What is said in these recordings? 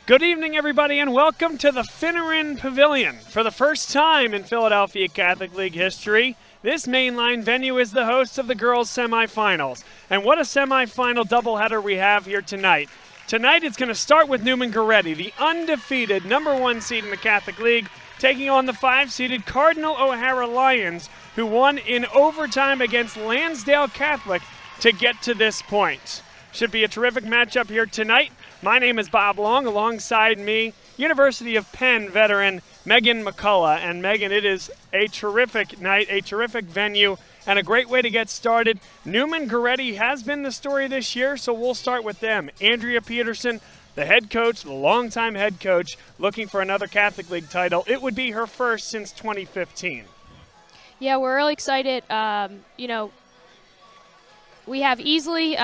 Good evening, everybody, and welcome to the Finneran Pavilion. For the first time in Philadelphia Catholic League history, this mainline venue is the host of the girls' semifinals. And what a semifinal doubleheader we have here tonight. Tonight it's going to start with Neumann Goretti, the undefeated #1 seed in the Catholic League, taking on the 5-seeded Cardinal O'Hara Lions, who won in overtime against Lansdale Catholic to get to this point. Should be a terrific matchup here tonight. My name is Bob Long. Alongside me, University of Penn veteran Megan McCullough. And Megan, it is a terrific night, a terrific venue, and a great way to get started. Neumann Goretti has been the story this year, so we'll start with them. Andrea Peterson, the head coach, the longtime head coach, looking for another Catholic League title. It would be her first since 2015. Yeah, we're really excited. We have easily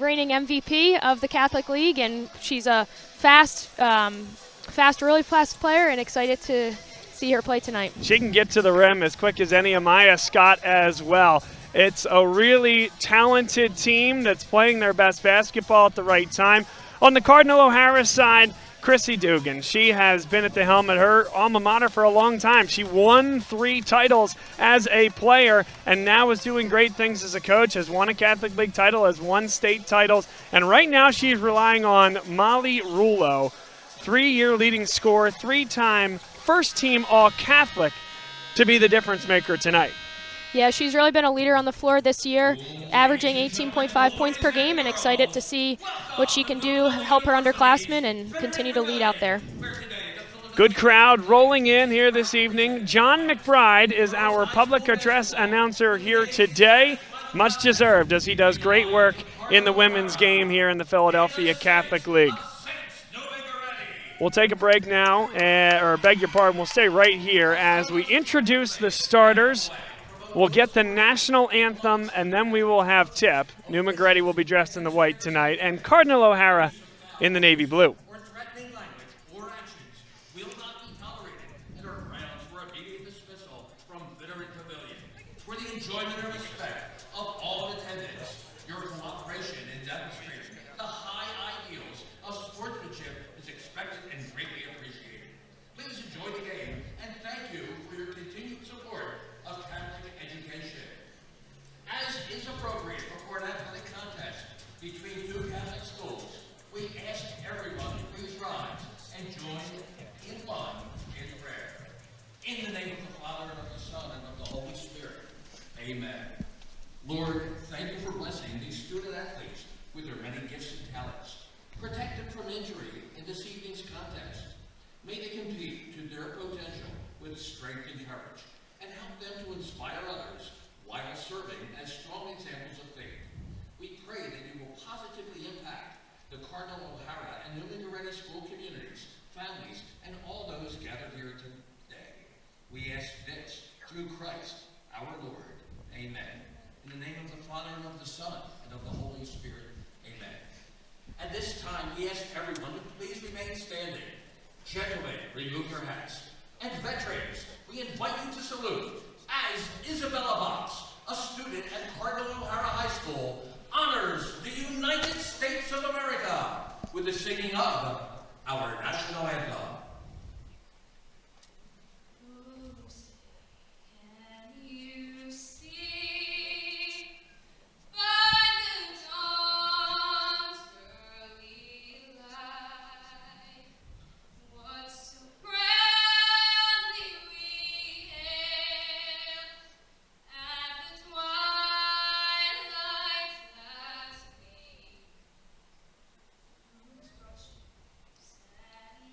reigning MVP of the Catholic League, and she's a fast, really fast player, and excited to see her play tonight. She can get to the rim as quick as any. Amaya Scott as well. It's a really talented team that's playing their best basketball at the right time. On the Cardinal O'Hara side, Chrissy Dugan. She has been at the helm at her alma mater for a long time. She won 3 titles as a player and now is doing great things as a coach, has won a Catholic League title, has won state titles, and right now she's relying on Molly Rulo, 3-year leading scorer, 3-time first-team All-Catholic, to be the difference maker tonight. Yeah, she's really been a leader on the floor this year, averaging 18.5 points per game, and excited to see what she can do, help her underclassmen, and continue to lead out there. Good crowd rolling in here this evening. John McBride is our public address announcer here today. Much deserved, as he does great work in the women's game here in the Philadelphia Catholic League. We'll take a break now, or beg your pardon, we'll stay right here as we introduce the starters. We'll get the national anthem, and then we will have tip. Neumann Goretti will be dressed in the white tonight, and Cardinal O'Hara in the navy blue. Or threatening language or actions will not be tolerated and are grounds for immediate dismissal from Finneran Pavilion. For the enjoyment and respect of all attendants, your cooperation in demonstrating the high ideals of sportsmanship is expected and greatly appreciated. Please enjoy the game, and thank you for your continued support of Catholic education. As is appropriate before an athletic contest between 2 Catholic schools, we ask everyone to please rise and join in fun in prayer. In the name of the Father, and of the Son, and of the Holy Spirit. Amen. Lord, thank you for blessing these student athletes with their many gifts and talents. Protect them from injury in this evening's contest. May they compete to their potential with strength and courage, and help them to inspire others while serving as strong examples of faith. We pray that you will positively impact the Cardinal O'Hara and Neumann Goretti school communities, families, and all those gathered here today. We ask this through Christ, our Lord. Amen. In the name of the Father, and of the Son, and of the Holy Spirit. Amen. At this time, we ask everyone to please remain standing. Gentlemen, remove your hats. And veterans, we invite you to salute as Isabella Box, a student at Cardinal O'Hara High School, honors the United States of America with the singing of our national anthem.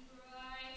Bright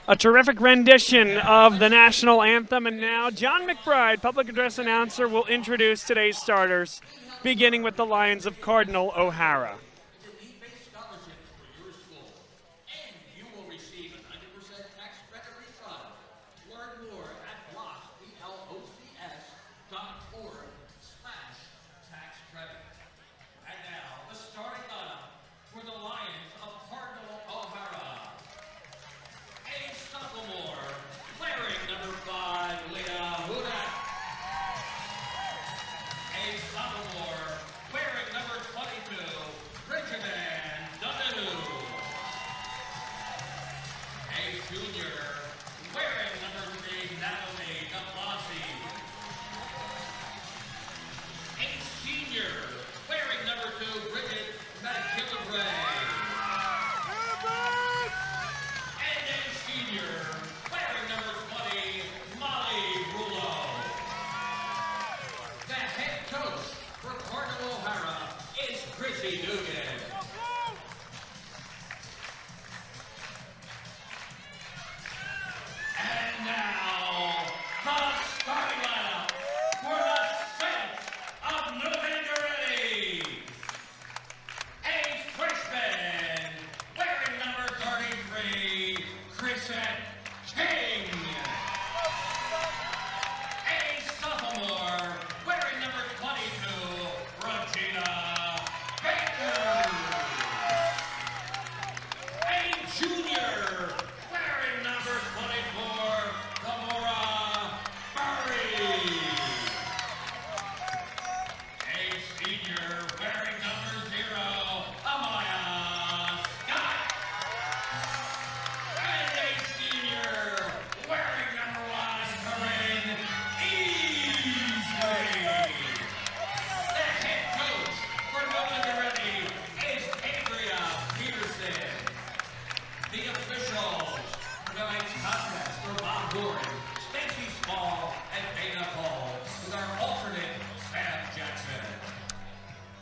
A terrific rendition of the national anthem, and now John McBride, public address announcer, will introduce today's starters, beginning with the Lions of Cardinal O'Hara.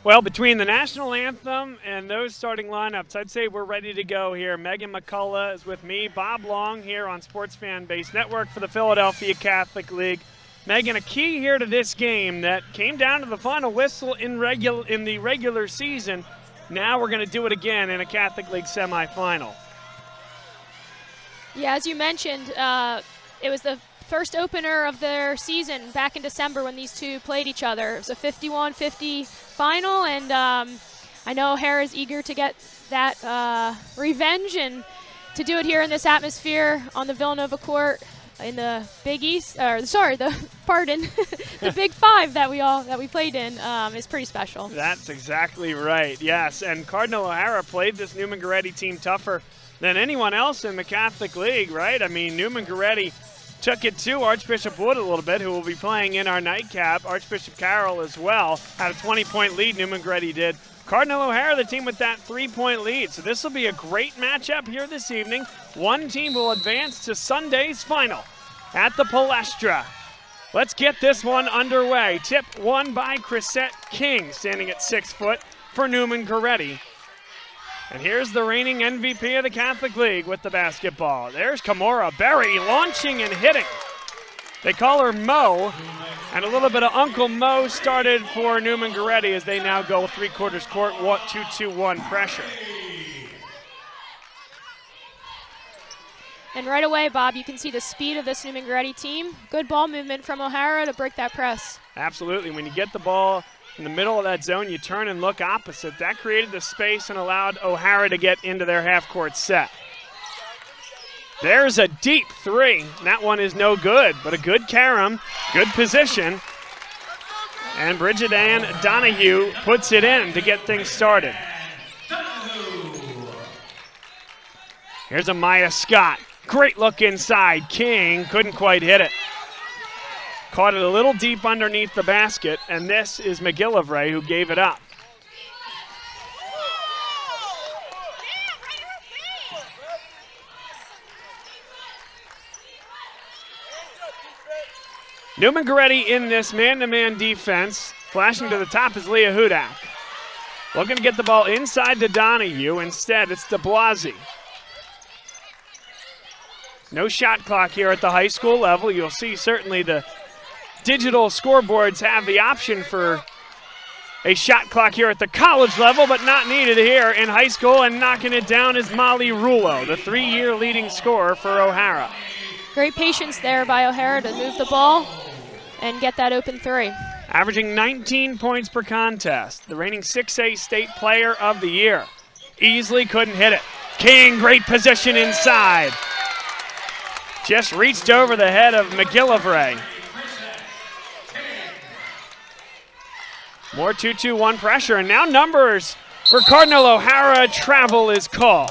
Well, between the national anthem and those starting lineups, I'd say we're ready to go here. Megan McCullough is with me, Bob Long here on Sports Fan Base Network for the Philadelphia Catholic League. Megan, a key here to this game that came down to the final whistle in the regular season. Now we're going to do it again in a Catholic League semifinal. Yeah, as you mentioned, it was the first opener of their season back in December when these two played each other. It was a 51-50 final, and I know O'Hara's eager to get that revenge and to do it here in this atmosphere on the Villanova court in the Big East, the Big Five that we played in is pretty special. That's exactly right, yes. And Cardinal O'Hara played this Neumann Goretti team tougher than anyone else in the Catholic League, right? I mean, Neumann Goretti took it to Archbishop Wood a little bit, who will be playing in our nightcap. Archbishop Carroll as well had a 20-point lead, Neumann Goretti did. Cardinal O'Hara, the team with that 3-point lead. So this will be a great matchup here this evening. One team will advance to Sunday's final at the Palestra. Let's get this one underway. Tip won by Chrisette King, standing at 6 foot for Neumann Goretti. And here's the reigning MVP of the Catholic League with the basketball. There's Kamora Berry launching and hitting. They call her Mo, and a little bit of Uncle Mo started for Neumann Goretti as they now go three-quarters court, 2-2-1 pressure. And right away, Bob, you can see the speed of this Neumann Goretti team. Good ball movement from O'Hara to break that press. Absolutely. When you get the ball in the middle of that zone, you turn and look opposite. That created the space and allowed O'Hara to get into their half-court set. There's a deep three. That one is no good, but a good carom, good position. And Bridget Ann Donahue puts it in to get things started. Here's a Maya Scott. Great look inside. King couldn't quite hit it. Caught it a little deep underneath the basket, and this is McCullough who gave it up. Neumann Goretti in this man-to-man defense. Flashing to the top is Leah Hudak. Looking to get the ball inside to Donahue. Instead, it's de Blasi. No shot clock here at the high school level. You'll see certainly the digital scoreboards have the option for a shot clock here at the college level, but not needed here in high school, and knocking it down is Molly Rulo, the 3-year leading scorer for O'Hara. Great patience there by O'Hara to move the ball and get that open three. Averaging 19 points per contest, the reigning 6A state player of the year. Easily couldn't hit it. King, great position inside. Just reached over the head of McCullough. More 2-2-1 pressure, and now numbers for Cardinal O'Hara. Travel is called.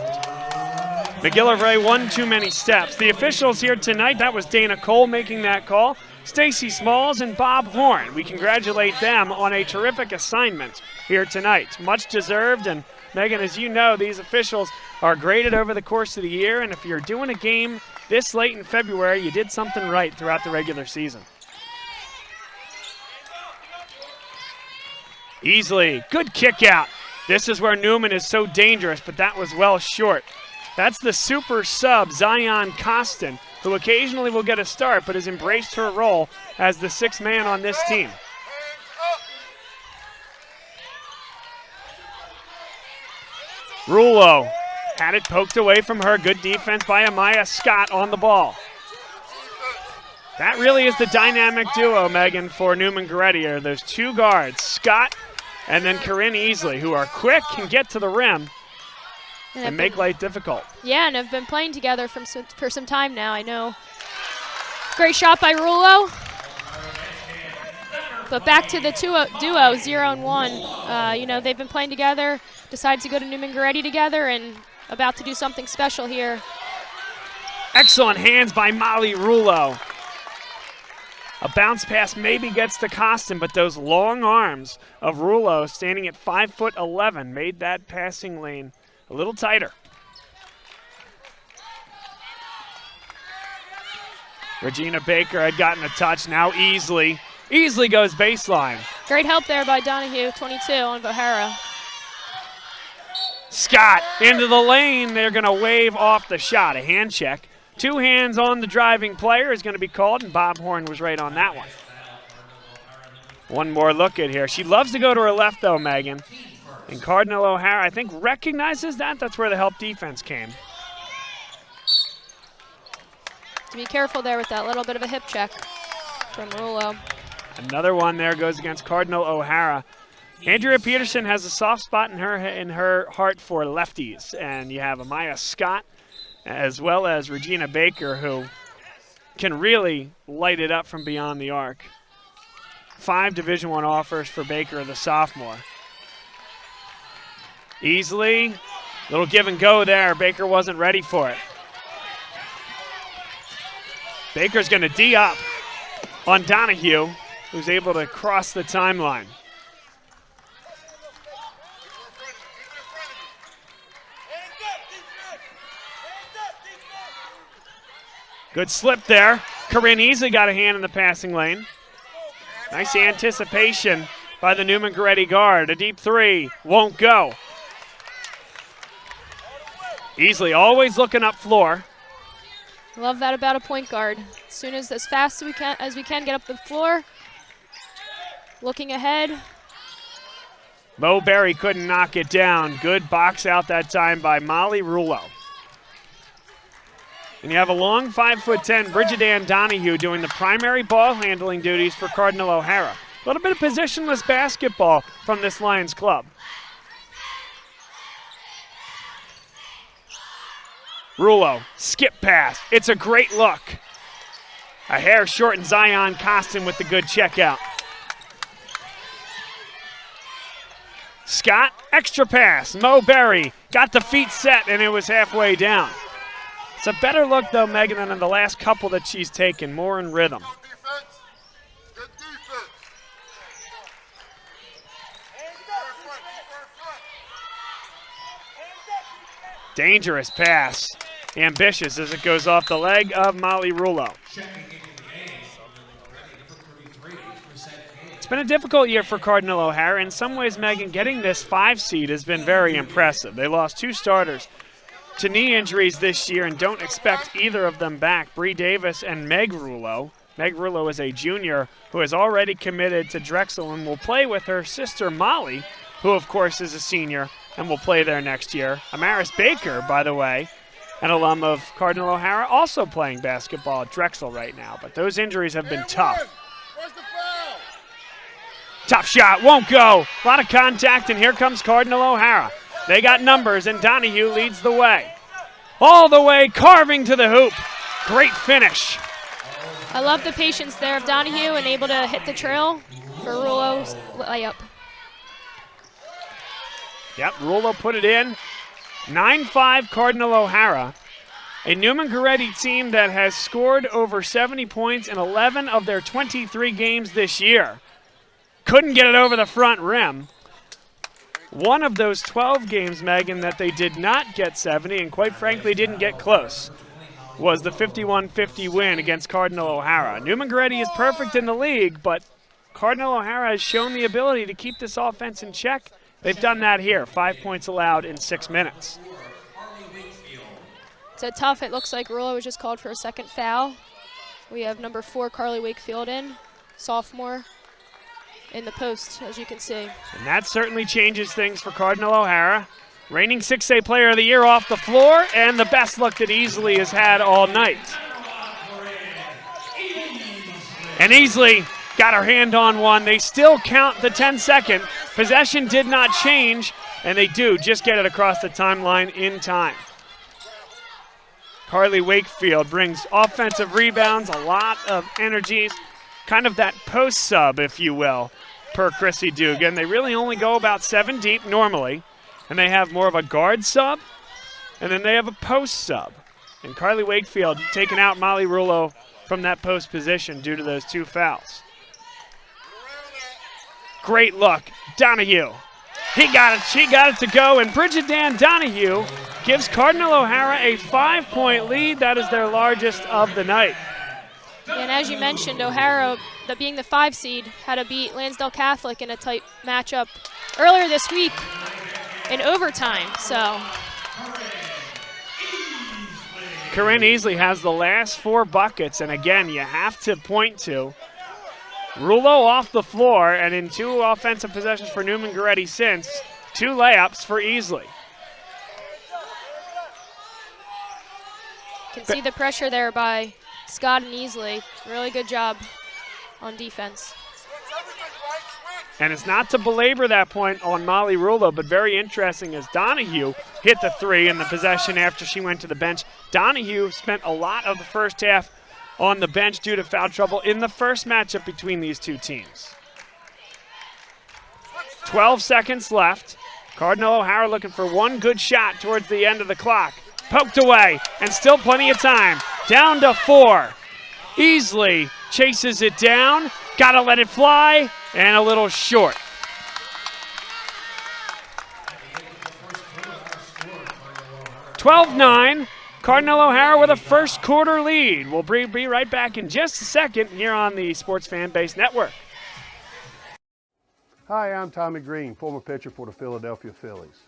McCullough one too many steps. The officials here tonight, that was Dana Cole making that call. Stacy Smalls and Bob Horn. We congratulate them on a terrific assignment here tonight. Much deserved, and Megan, as you know, these officials are graded over the course of the year, and if you're doing a game this late in February, you did something right throughout the regular season. Easily, good kick out. This is where Neumann is so dangerous, but that was well short. That's the super sub, Zion Costin, who occasionally will get a start, but has embraced her role as the sixth man on this team. Rulo had it poked away from her. Good defense by Amaya Scott on the ball. That really is the dynamic duo, Megan, for Neumann Goretti. There's two guards, Scott and then Corinne Easley, who are quick, can get to the rim, and make life difficult. Yeah, and have been playing together for some time now, I know. Great shot by Rulo. But back to the duo, 0 and 1. You know, they've been playing together, decided to go to Neumann Goretti together, and about to do something special here. Excellent hands by Molly Rulo. A bounce pass maybe gets to Costin, but those long arms of Rulo, standing at 5'11", made that passing lane a little tighter. Regina Baker had gotten a touch, now Easley. Easley goes baseline. Great help there by Donahue, 22 on O'Hara. Scott into the lane. They're going to wave off the shot, a hand check. 2 hands on the driving player is going to be called, and Bob Horn was right on that one. One more look at here. She loves to go to her left, though, Megan. And Cardinal O'Hara, I think, recognizes that. That's where the help defense came. To be careful there with that little bit of a hip check from Rulo. Another one there goes against Cardinal O'Hara. Andrea Peterson has a soft spot in her heart for lefties, and you have Amaya Scott as well as Regina Baker, who can really light it up from beyond the arc. 5 Division I offers for Baker, the sophomore. Easily, little give and go there. Baker wasn't ready for it. Baker's going to D up on Donahue, who's able to cross the timeline. Good slip there. Corinne Easley got a hand in the passing lane. Nice anticipation by the Neumann Goretti guard. A deep 3 won't go. Easley always looking up floor. Love that about a point guard. As fast as we can get up the floor. Looking ahead. Mo Berry couldn't knock it down. Good box out that time by Molly Rulo. And you have a long 5'10" Bridget Ann Donahue doing the primary ball handling duties for Cardinal O'Hara. A little bit of positionless basketball from this Lions club. Rulo, skip pass. It's a great look. A hair short and Zion Costin with the good check out. Scott, extra pass. Mo Berry got the feet set and it was halfway down. It's a better look, though, Megan, than in the last couple that she's taken, more in rhythm. Good defense. Dangerous pass. Ambitious as it goes off the leg of Molly Rulo. It's been a difficult year for Cardinal O'Hara. In some ways, Megan, getting this 5 seed has been very impressive. They lost 2 starters to knee injuries this year and don't expect either of them back, Bree Davis and Meg Rulo. Meg Rulo is a junior who has already committed to Drexel and will play with her sister Molly, who of course is a senior and will play there next year. Amaris Baker, by the way, an alum of Cardinal O'Hara, also playing basketball at Drexel right now. But those injuries have been tough. Where's the foul? Tough shot, won't go. A lot of contact, and here comes Cardinal O'Hara. They got numbers, and Donahue leads the way. All the way, carving to the hoop. Great finish. I love the patience there of Donahue and able to hit the trail for Rulo's layup. Yep, Rulo put it in. 9-5 Cardinal O'Hara. A Neumann Goretti team that has scored over 70 points in 11 of their 23 games this year. Couldn't get it over the front rim. One of those 12 games, Megan, that they did not get 70 and quite frankly didn't get close was the 51-50 win against Cardinal O'Hara. Neumann Goretti is perfect in the league, but Cardinal O'Hara has shown the ability to keep this offense in check. They've done that here. 5 points allowed in 6 minutes. It's a tough, it looks like Rulo was just called for a second foul. We have number 4, Carly Wakefield in, sophomore, in the post, as you can see. And that certainly changes things for Cardinal O'Hara. Reigning 6A Player of the Year off the floor, and the best look that Easley has had all night. And Easley got her hand on one. They still count the 10-second. Possession did not change, and they do just get it across the timeline in time. Carly Wakefield brings offensive rebounds, a lot of energies, kind of that post sub, if you will, per Chrissy Dugan. They really only go about 7 deep normally, and they have more of a guard sub, and then they have a post sub. And Carly Wakefield taking out Molly Rulo from that post position due to those 2 fouls. Great look, Donahue. He got it, she got it to go, and Bridget Dan Donahue gives Cardinal O'Hara a 5-point lead. That is their largest of the night. And as you mentioned, O'Hara, being the 5 seed, had to beat Lansdale Catholic in a tight matchup earlier this week in overtime. So Corinne Easley has the last 4 buckets, and again, you have to point to Rulo off the floor, and in 2 offensive possessions for Neumann Goretti since, 2 layups for Easley. Can see the pressure there by Scott and Easley. Really good job on defense. And it's not to belabor that point on Molly Rulo, but very interesting as Donahue hit the 3 in the possession after she went to the bench. Donahue spent a lot of the first half on the bench due to foul trouble in the first matchup between these 2 teams. 12 seconds left. Cardinal O'Hara looking for 1 good shot towards the end of the clock. Poked away, and still plenty of time. Down to 4. Easley chases it down. Gotta let it fly, and a little short. (12-9). Cardinal O'Hara with a first quarter lead. We'll be right back in just a second here on the Sports Fan Base Network. Hi, I'm Tommy Green, former pitcher for the Philadelphia Phillies.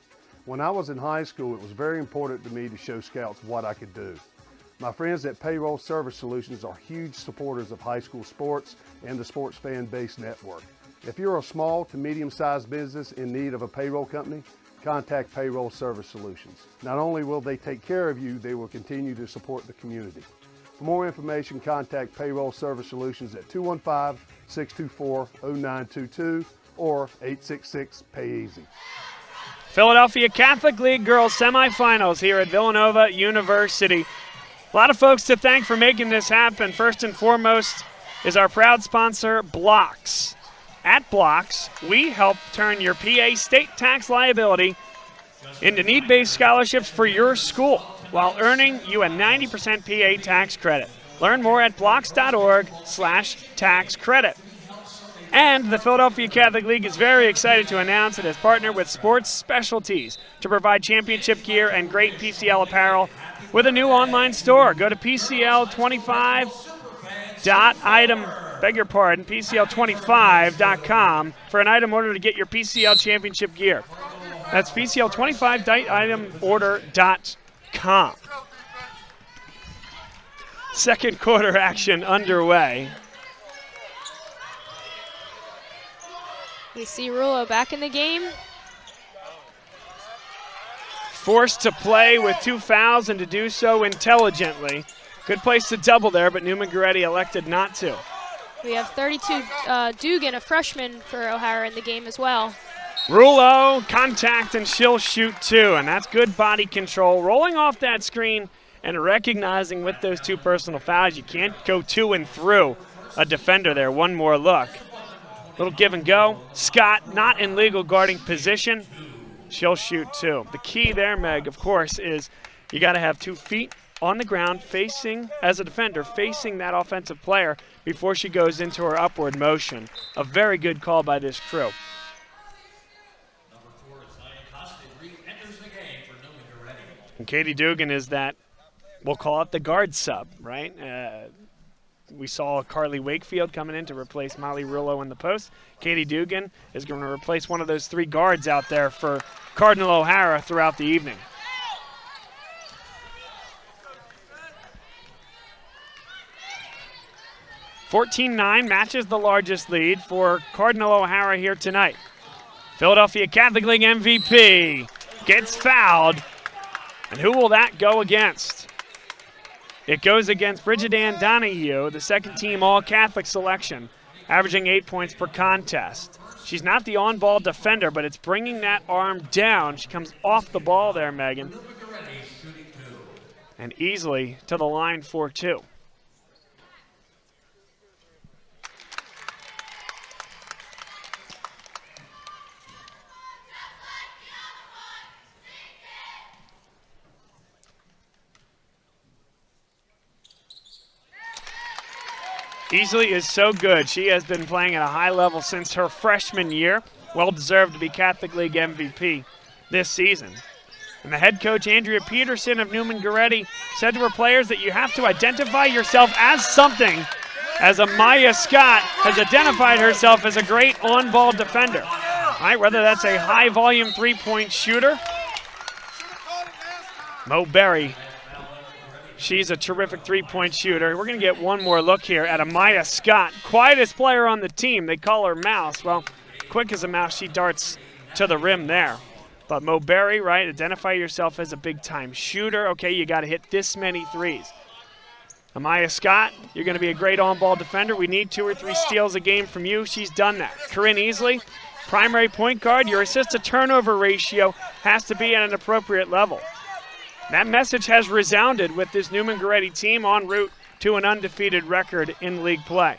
When I was in high school, it was very important to me to show scouts what I could do. My friends at Payroll Service Solutions are huge supporters of high school sports and the Sports Fan Base Network. If you're a small to medium-sized business in need of a payroll company, contact Payroll Service Solutions. Not only will they take care of you, they will continue to support the community. For more information, contact Payroll Service Solutions at 215-624-0922 or 866-PAY-EASY. Philadelphia Catholic League girls semifinals here at Villanova University. A lot of folks to thank for making this happen. First and foremost is our proud sponsor, Blocks. At Blocks, we help turn your PA state tax liability into need-based scholarships for your school while earning you a 90% PA tax credit. Learn more at blocks.org/tax credit. And the Philadelphia Catholic League is very excited to announce it has partnered with Sports Specialties to provide championship gear and great PCL apparel with a new online store. Go to PCL25.item.com for an item order to get your PCL championship gear. That's PCL25.itemorder.com. calm. Second quarter action underway. We see Rulo back in the game. Forced to play with 2 fouls and to do so intelligently. Good place to double there, but Neumann Goretti elected not to. We have 32 Dugan, a freshman for O'Hara, in the game as well. Rulo, contact, and she'll shoot 2, and that's good body control. Rolling off that screen and recognizing with those 2 personal fouls, you can't go to and through a defender there. One more look. Little give and go. Scott not in legal guarding position. She'll shoot 2. The key there, Meg, of course, is you got to have 2 feet on the ground facing, as a defender, facing that offensive player before she goes into her upward motion. A very good call by this crew. And Katie Dugan is that, we'll call it the guard sub, right? We saw Carly Wakefield coming in to replace Molly Rulo in the post. Katie Dugan is going to replace one of those 3 guards out there for Cardinal O'Hara throughout the evening. (14-9) matches the largest lead for Cardinal O'Hara here tonight. Philadelphia Catholic League MVP gets fouled. And who will that go against? It goes against Bridget Ann Donahue, the second-team All-Catholic selection, averaging 8 points per contest. She's not the on-ball defender, but it's bringing that arm down. She comes off the ball there, Megan, and easily to the line for 2. Easley is so good. She has been playing at a high level since her freshman year. Well deserved to be Catholic League MVP this season. And the head coach, Andrea Peterson of Neumann Goretti, said to her players that you have to identify yourself as something, as Amaya Scott has identified herself as a great on-ball defender. All right, whether that's a high-volume 3-point shooter, Mo Berry, she's a terrific 3-point shooter. We're going to get one more look here at Amaya Scott, quietest player on the team. They call her Mouse. Well, quick as a mouse, she darts to the rim there. But Mo Berry, right, identify yourself as a big-time shooter. Okay, you got to hit this many threes. Amaya Scott, you're going to be a great on-ball defender. We need 2 or 3 steals a game from you. She's done that. Corinne Easley, primary point guard. Your assist-to-turnover ratio has to be at an appropriate level. That message has resounded with this Neumann Goretti team en route to an undefeated record in league play.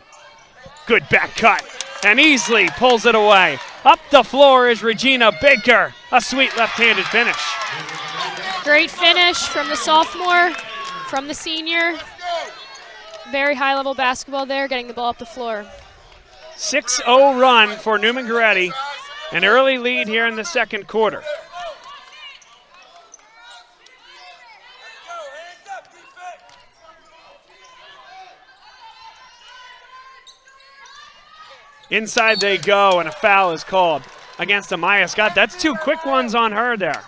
Good back cut, and Easley pulls it away. Up the floor is Regina Baker, a sweet left-handed finish. Great finish from the sophomore, from the senior. Very high-level basketball there, getting the ball up the floor. 6-0 run for Neumann Goretti, an early lead here in the second quarter. Inside they go, and a foul is called against Amaya Scott. That's 2 quick ones on her there.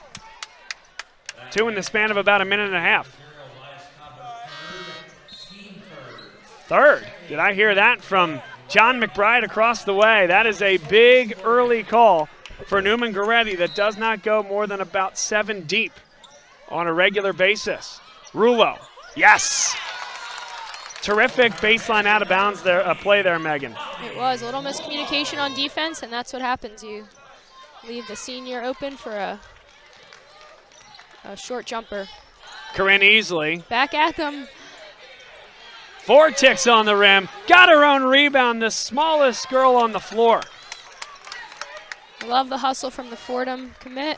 2 in the span of about a minute and a half. Third. Did I hear that from John McBride across the way? That is a big early call for Neumann Goretti that does not go more than about 7 deep on a regular basis. Rulo, yes! Terrific baseline out of bounds there, play there, Megan. It was a little miscommunication on defense, and that's what happens. You leave the senior open for a short jumper. Corinne Easley. Back at them. 4 ticks on the rim. Got her own rebound, the smallest girl on the floor. Love the hustle from the Fordham commit.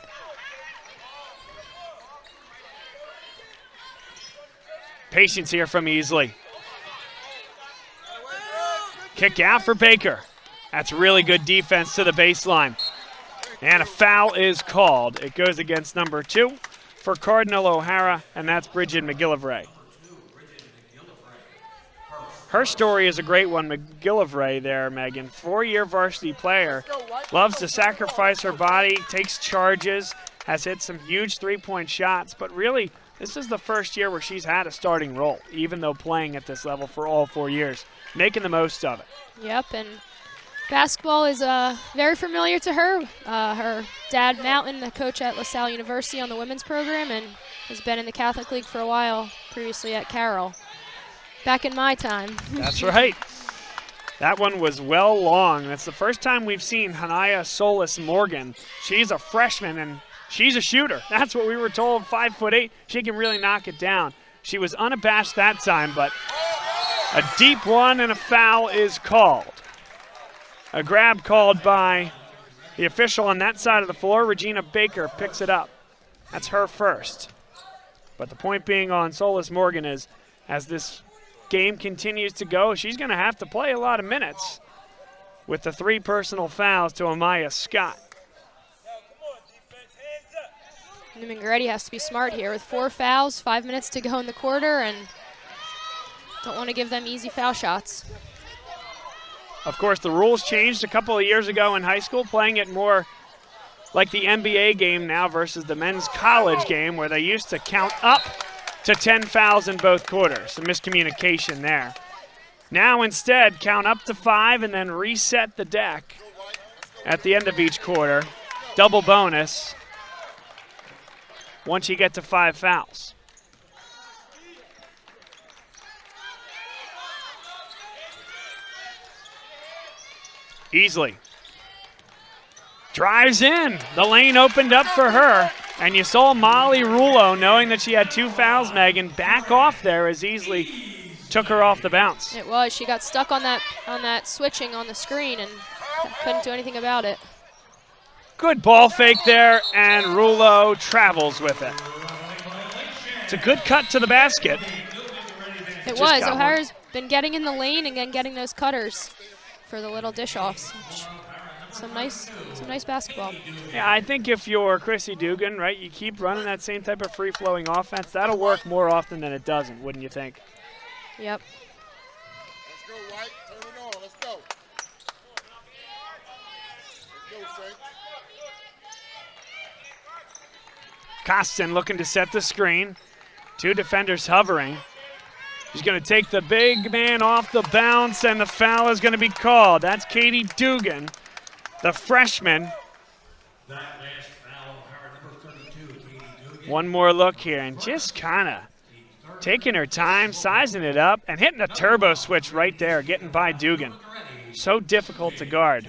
Patience here from Easley. Kick out for Baker. That's really good defense to the baseline. And a foul is called. It goes against number 2 for Cardinal O'Hara, and that's Bridget McGillivray. Her story is a great one. McGillivray there, Megan. 4-year varsity player. Loves to sacrifice her body, takes charges, has hit some huge 3-point shots, but really this is the first year where she's had a starting role, even though playing at this level for all 4 years, making the most of it. Yep, and basketball is very familiar to her. Her dad, Mountain, the coach at LaSalle University on the women's program, and has been in the Catholic League for a while, previously at Carroll. Back in my time. That's right. That one was well long. That's the first time we've seen Hanaya Solis Morgan. She's a freshman, and she's a shooter. That's what we were told, 5'8". She can really knock it down. She was unabashed that time, but a deep one and a foul is called. A grab called by the official on that side of the floor. Regina Baker picks it up. That's her first. But the point being on Solis Morgan is, as this game continues to go, she's going to have to play a lot of minutes with the 3 personal fouls to Amaya Scott. Neumann Goretti has to be smart here with 4 fouls, 5 minutes to go in the quarter, and don't want to give them easy foul shots. Of course, the rules changed a couple of years ago in high school, playing it more like the NBA game now versus the men's college game, where they used to count up to 10 fouls in both quarters. Some miscommunication there. Now instead, count up to 5 and then reset the deck at the end of each quarter. Double bonus once you get to 5 fouls. Easley drives in. The lane opened up for her. And you saw Molly Rulo, knowing that she had 2 fouls, Megan, back off there as Easley took her off the bounce. It was. She got stuck on that switching on the screen and couldn't do anything about it. Good ball fake there, and Rulo travels with it. It's a good cut to the basket. It was. O'Hara's been getting in the lane and then getting those cutters for the little dish-offs. Some nice basketball. Yeah, I think if you're Chrissy Dugan, right, you keep running that same type of free-flowing offense, that'll work more often than it doesn't, wouldn't you think? Yep. Let's go, White. Turn it on. Let's go. Let's go, Saints. Costin looking to set the screen. 2 defenders hovering. She's going to take the big man off the bounce, and the foul is going to be called. That's Katie Dugan, the freshman. One more look here, and just kind of taking her time, sizing it up, and hitting a turbo switch right there, getting by Dugan. So difficult to guard.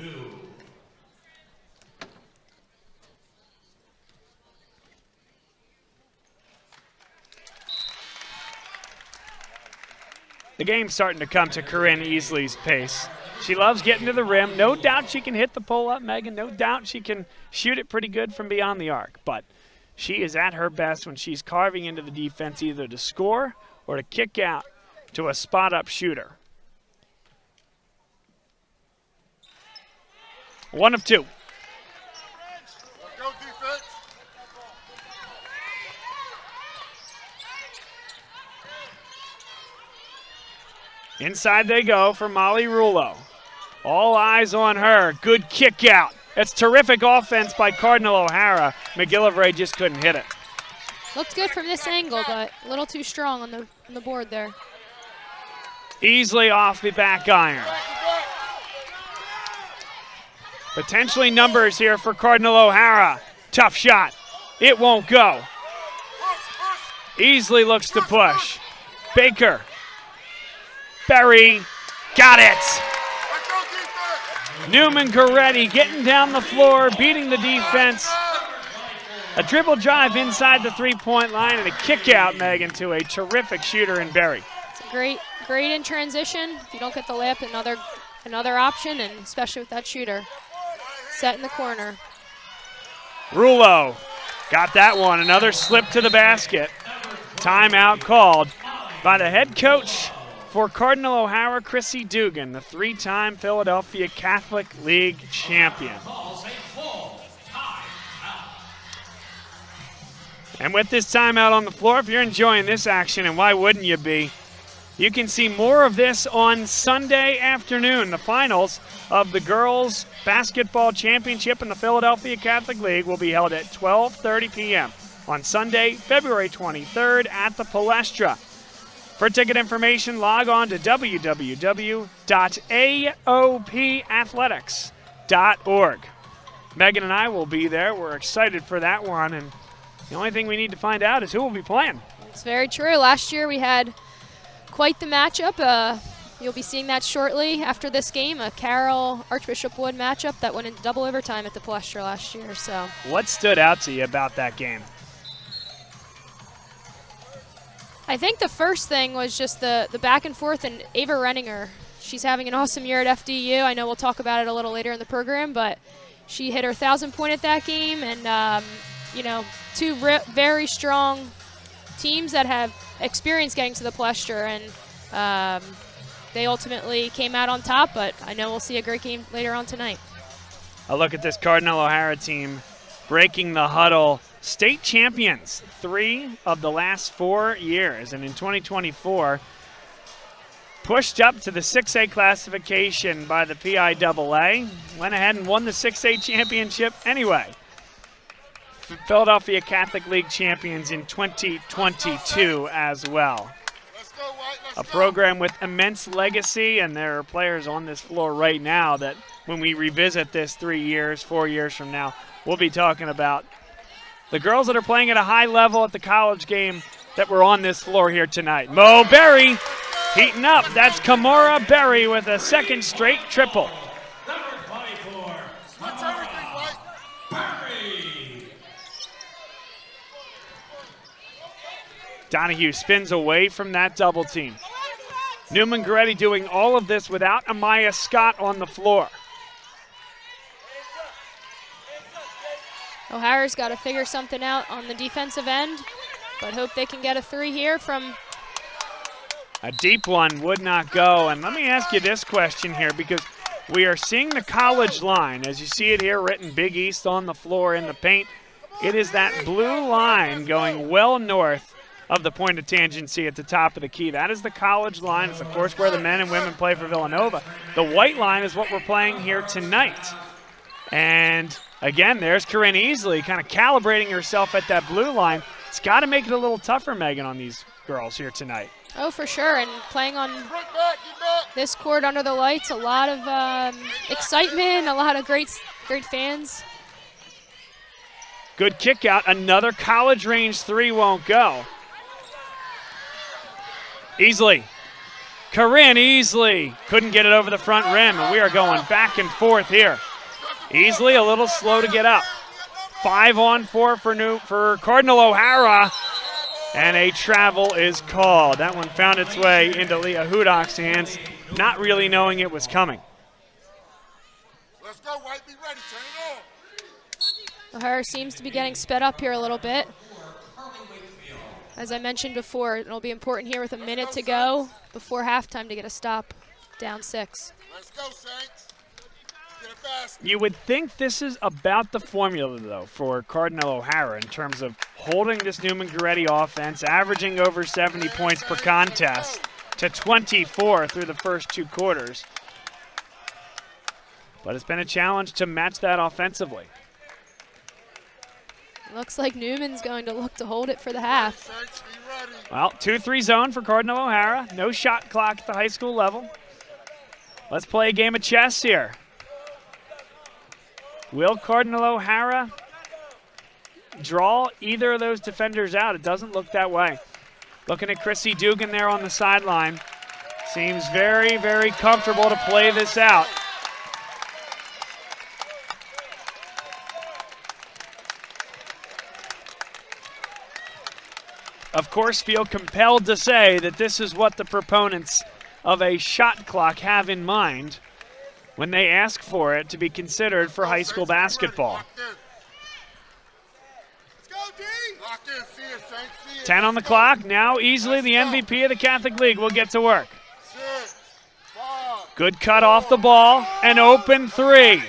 The game's starting to come to Corinne Easley's pace. She loves getting to the rim. No doubt she can hit the pull-up, Megan. No doubt she can shoot it pretty good from beyond the arc. But she is at her best when she's carving into the defense either to score or to kick out to a spot-up shooter. 1 of 2. Let's go, defense. Inside they go for Molly Rulo. All eyes on her. Good kick out. That's terrific offense by Cardinal O'Hara. McGillivray just couldn't hit it. Looked good from this angle, but a little too strong on the board there. Easily off the back iron. Potentially numbers here for Cardinal O'Hara. Tough shot. It won't go. Easley looks to push. Baker. Berry. Got it. Neumann Goretti getting down the floor, beating the defense. A dribble drive inside the three-point line and a kick out, Megan, to a terrific shooter in Berry. It's a great in transition. If you don't get the layup, another option, and especially with that shooter. Set in the corner. Rulo got that one. Another slip to the basket. Timeout called by the head coach for Cardinal O'Hara, Chrissy Dugan, the 3-time Philadelphia Catholic League champion. And with this timeout on the floor, if you're enjoying this action, and why wouldn't you be, you can see more of this on Sunday afternoon. The finals of the girls basketball championship in the Philadelphia Catholic League will be held at 12:30 p.m. on Sunday, February 23rd at the Palestra. For ticket information, log on to www.aopathletics.org. Megan and I will be there. We're excited for that one, and the only thing we need to find out is who will be playing. It's very true. Last year we had quite the matchup. You'll be seeing that shortly after this game, a Carroll-Archbishop Wood matchup that went into double overtime at the Palestra last year. So, what stood out to you about that game? I think the first thing was just the back and forth, and Ava Renninger. She's having an awesome year at FDU. I know we'll talk about it a little later in the program, but she hit her 1,000 point at that game, and two very strong teams that have experience getting to the Palestra, and they ultimately came out on top, but I know we'll see a great game later on tonight. A look at this Cardinal O'Hara team breaking the huddle. State champions 3 of the last 4 years, and in 2024 pushed up to the 6A classification by the PIAA, went ahead and won the 6A championship anyway. Philadelphia Catholic League champions in 2022 as well. A program with immense legacy, and there are players on this floor right now that when we revisit this 3 years, 4 years from now, we'll be talking about the girls that are playing at a high level at the college game that were on this floor here tonight. Mo Berry heating up. That's Kamora Berry with a second straight triple. Donahue spins away from that double team. Neumann Goretti doing all of this without Amaya Scott on the floor. O'Hara's got to figure something out on the defensive end, but hope they can get a 3 here from... A deep one would not go. And let me ask you this question here, because we are seeing the college line. As you see it here written Big East on the floor in the paint, it is that blue line going well north of the point of tangency at the top of the key. That is the college line. It's, of course, where the men and women play for Villanova. The white line is what we're playing here tonight. And, again, there's Corinne Easley kind of calibrating herself at that blue line. It's got to make it a little tougher, Megan, on these girls here tonight. Oh, for sure, and playing on this court under the lights, a lot of excitement, a lot of great fans. Good kick out. Another college range 3 won't go. Easley. Corinne Easley couldn't get it over the front rim, and we are going back and forth here. Easley a little slow to get up. 5-on-4 for Cardinal O'Hara, and a travel is called. That one found its way into Leah Hudok's hands, not really knowing it was coming. Let's go, White. Be ready. Turn it on. O'Hara seems to be getting sped up here a little bit. As I mentioned before, it'll be important here with a minute to go before halftime to get a stop down 6. Let's go, Saints. Get a basket. You would think this is about the formula, though, for Cardinal O'Hara in terms of holding this Neumann Goretti offense, averaging over 70 points per contest to 24 through the first 2 quarters. But it's been a challenge to match that offensively. Looks like Newman's going to look to hold it for the half. Saints, be ready. Well, 2-3 zone for Cardinal O'Hara. No shot clock at the high school level. Let's play a game of chess here. Will Cardinal O'Hara draw either of those defenders out? It doesn't look that way. Looking at Chrissy Dugan there on the sideline. Seems very, very comfortable to play this out. Of course, feel compelled to say that this is what the proponents of a shot clock have in mind when they ask for it to be considered for high school basketball. Let's go, D. Lock in. See it, Saints. See it. 10 on the clock. Now easily the MVP of the Catholic League will get to work. 6, 5. Good cut off the ball. An open 3.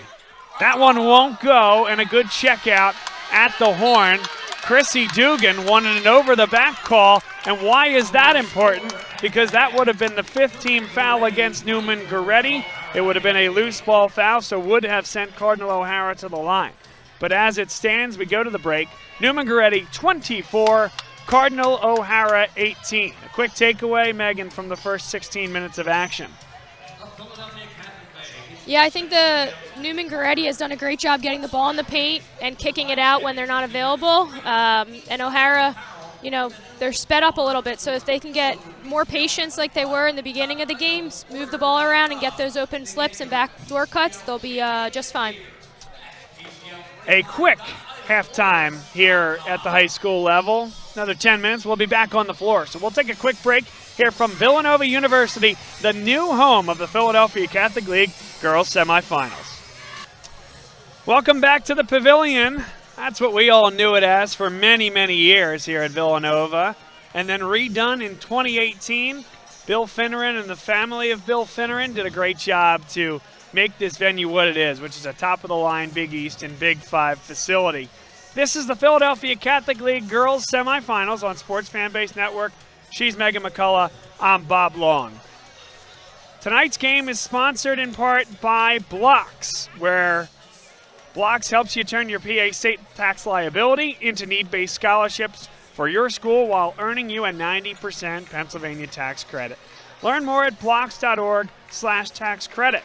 That one won't go, and a good check out at the horn. Chrissy Dugan wanted an over-the-back call, and why is that important? Because that would have been the 5th team foul against Neumann Goretti. It would have been a loose ball foul, so would have sent Cardinal O'Hara to the line. But as it stands, we go to the break. Neumann Goretti 24, Cardinal O'Hara 18. A quick takeaway, Megan, from the first 16 minutes of action. Yeah, I think the Neumann Goretti has done a great job getting the ball in the paint and kicking it out when they're not available. And O'Hara, you know, they're sped up a little bit, so if they can get more patience like they were in the beginning of the games, move the ball around and get those open slips and backdoor cuts, they'll be just fine. A quick halftime here at the high school level. Another 10 minutes, we'll be back on the floor. So we'll take a quick break here from Villanova University, the new home of the Philadelphia Catholic League girls semifinals. Welcome back to the Pavilion. That's what we all knew it as for many, many years here at Villanova. And then redone in 2018. Bill Finneran and the family of Bill Finneran did a great job to make this venue what it is, which is a top-of-the-line Big East and Big Five facility. This is the Philadelphia Catholic League girls semifinals on Sports Fanbase Network. She's Megan McCullough. I'm Bob Long. Tonight's game is sponsored in part by Blocks, where Blocks helps you turn your PA state tax liability into need-based scholarships for your school while earning you a 90% Pennsylvania tax credit. Learn more at blocks.org/tax credit.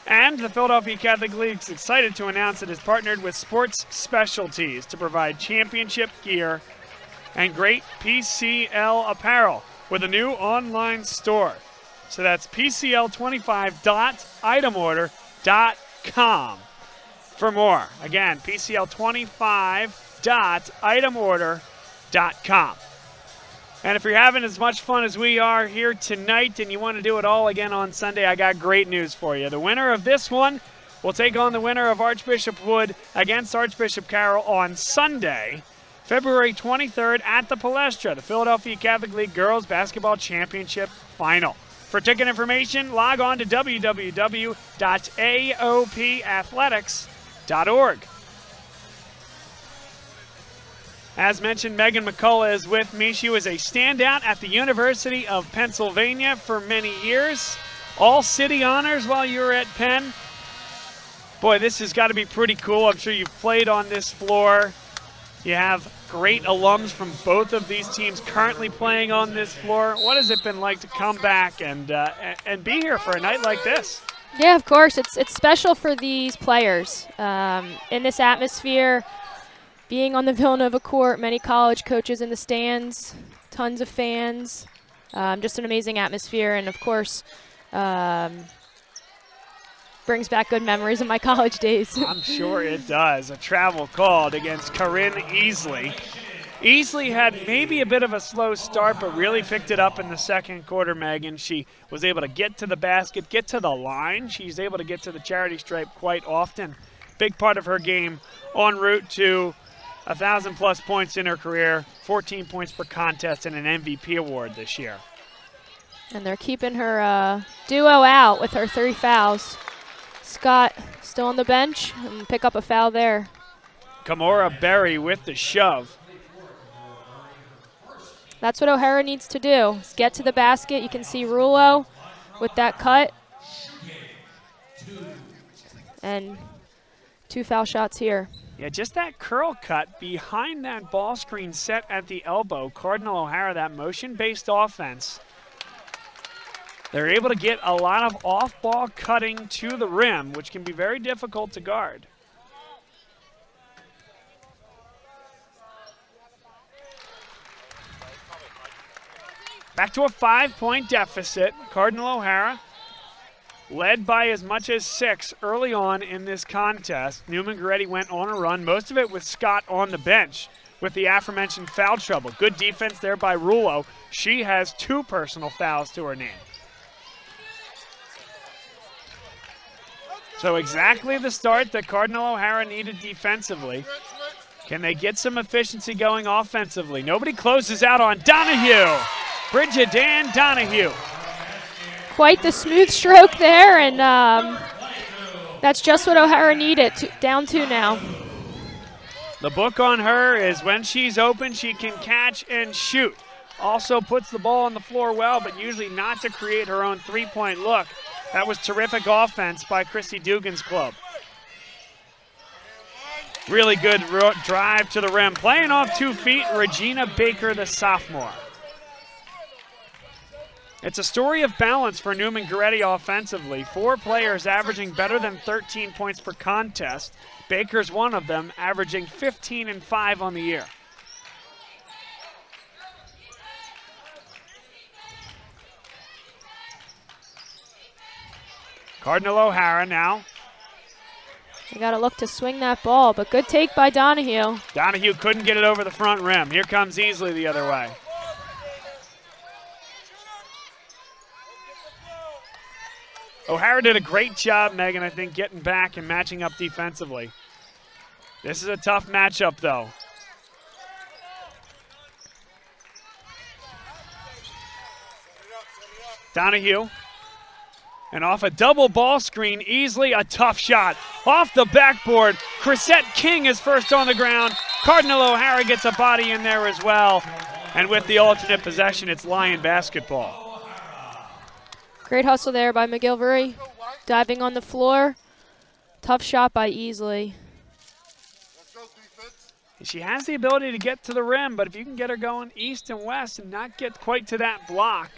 And the Philadelphia Catholic League is excited to announce it has partnered with Sports Specialties to provide championship gear and great PCL apparel with a new online store. So that's PCL25.itemorder.com for more. Again, PCL25.itemorder.com. And if you're having as much fun as we are here tonight and you want to do it all again on Sunday, I got great news for you. The winner of this one will take on the winner of Archbishop Wood against Archbishop Carroll on Sunday, February 23rd at the Palestra, the Philadelphia Catholic League Girls Basketball Championship Final. For ticket information, log on to www.aopathletics.org. As mentioned, Megan McCullough is with me. She was a standout at the University of Pennsylvania for many years. All city honors while you were at Penn. Boy, this has got to be pretty cool. I'm sure you've played on this floor. You have great alums from both of these teams currently playing on this floor. What has it been like to come back and be here for a night like this? Yeah, of course. It's special for these players. In this atmosphere, being on the Villanova court, many college coaches in the stands, tons of fans, just an amazing atmosphere, and of course, brings back good memories of my college days. I'm sure it does. A travel called against Corinne Easley. Easley had maybe a bit of a slow start, but really picked it up in the second quarter, Megan. She was able to get to the basket, get to the line. She's able to get to the charity stripe quite often. Big part of her game en route to 1,000-plus points in her career, 14 points per contest, and an MVP award this year. And they're keeping her duo out with her 3 fouls. Scott still on the bench and pick up a foul there. Kamora Berry with the shove. That's what O'Hara needs to do, is get to the basket. You can see Rulo with that cut. And 2 foul shots here. Yeah, just that curl cut behind that ball screen set at the elbow. Cardinal O'Hara, that motion-based offense. They're able to get a lot of off-ball cutting to the rim, which can be very difficult to guard. Back to a 5-point deficit. Cardinal O'Hara led by as much as 6 early on in this contest. Neumann Goretti went on a run, most of it with Scott on the bench with the aforementioned foul trouble. Good defense there by Rulo. She has 2 personal fouls to her name. So exactly the start that Cardinal O'Hara needed defensively. Can they get some efficiency going offensively? Nobody closes out on Donahue. Bridget Dan Donahue. Quite the smooth stroke there, and that's just what O'Hara needed. Down 2 now. The book on her is when she's open, she can catch and shoot. Also puts the ball on the floor well, but usually not to create her own 3-point look. That was terrific offense by Chrissy Dugan's club. Really good drive to the rim. Playing off 2 feet, Regina Baker, the sophomore. It's a story of balance for Neumann Goretti offensively. 4 players averaging better than 13 points per contest. Baker's one of them, averaging 15 and 5 on the year. Cardinal O'Hara now. You got to look to swing that ball, but good take by Donahue. Donahue couldn't get it over the front rim. Here comes Easley the other way. O'Hara did a great job, Megan, I think, getting back and matching up defensively. This is a tough matchup, though. Donahue. And off a double ball screen, Easley, a tough shot. Off the backboard, Chrisette King is first on the ground. Cardinal O'Hara gets a body in there as well. And with the alternate possession, it's Lion basketball. Great hustle there by McGilvery. Diving on the floor. Tough shot by Easley. She has the ability to get to the rim, but if you can get her going east and west and not get quite to that block,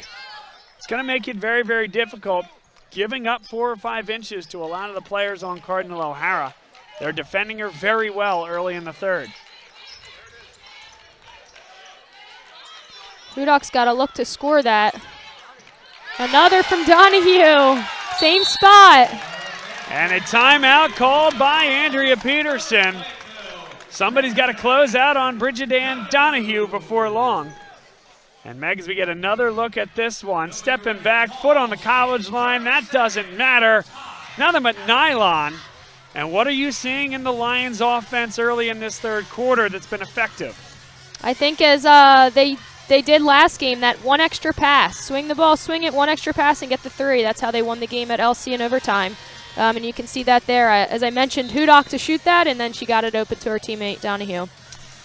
it's going to make it very, very difficult. Giving up 4 or 5 inches to a lot of the players on Cardinal O'Hara. They're defending her very well early in the third. Hudok's got to look to score that. Another from Donahue. Same spot. And a timeout called by Andrea Peterson. Somebody's got to close out on Bridget Ann Donahue before long. And Megs, we get another look at this one. Stepping back, foot on the college line. That doesn't matter. Nothing but nylon. And what are you seeing in the Lions offense early in this third quarter that's been effective? I think as they did last game, that one extra pass. Swing the ball, swing it, one extra pass, and get the 3. That's how they won the game at LC in overtime. And you can see that there. As I mentioned, Hudok to shoot that, and then she got it open to her teammate, Donahue.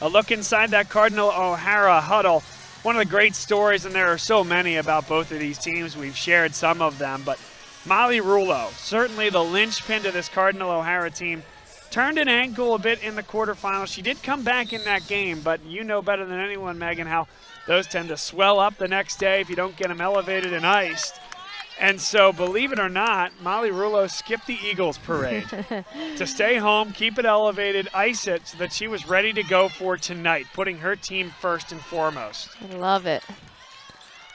A look inside that Cardinal O'Hara huddle. One of the great stories, and there are so many about both of these teams. We've shared some of them, but Molly Rulo, certainly the linchpin to this Cardinal O'Hara team, turned an ankle a bit in the quarterfinals. She did come back in that game, but you know better than anyone, Megan, how those tend to swell up the next day if you don't get them elevated and iced. And so, believe it or not, Molly Rulo skipped the Eagles parade to stay home, keep it elevated, ice it, so that she was ready to go for tonight, putting her team first and foremost. I love it.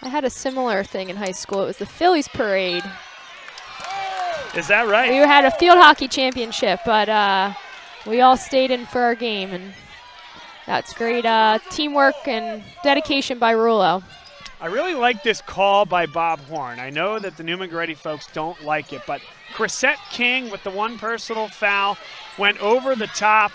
I had a similar thing in high school. It was the Phillies parade. Is that right? We had a field hockey championship, but we all stayed in for our game, and that's great teamwork and dedication by Rulo. I really like this call by Bob Horn. I know that the Neumann Goretti folks don't like it, but Chrisette King with the one personal foul went over the top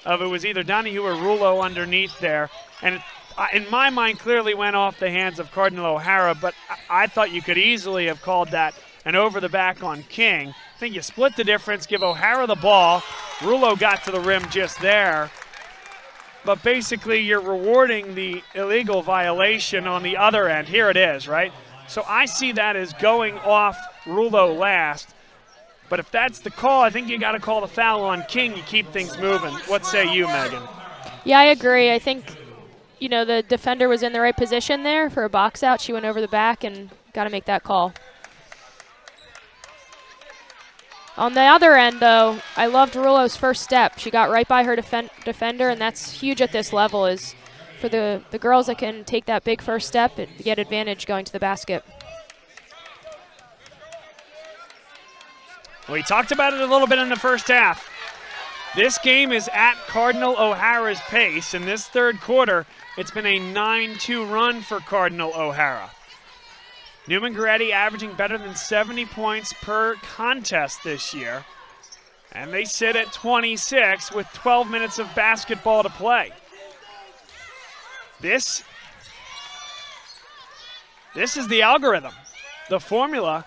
of it was either Donahue or Rulo underneath there. And in my mind, clearly went off the hands of Cardinal O'Hara, but I thought you could easily have called that an over the back on King. I think you split the difference, give O'Hara the ball. Rulo got to the rim just there. But basically, you're rewarding the illegal violation on the other end. Here it is, right? So I see that as going off Rulo last. But if that's the call, I think you got to call the foul on King. You keep things moving. What say you, Megan? Yeah, I agree. I think, you know, the defender was in the right position there for a box out. She went over the back and got to make that call. On the other end, though, I loved Rulo's first step. She got right by her defender, and that's huge at this level, is for the girls that can take that big first step and get advantage going to the basket. We talked about it a little bit in the first half. This game is at Cardinal O'Hara's pace. In this third quarter, it's been a 9-2 run for Cardinal O'Hara. Neumann Goretti averaging better than 70 points per contest this year. And they sit at 26 with 12 minutes of basketball to play. This is the algorithm, the formula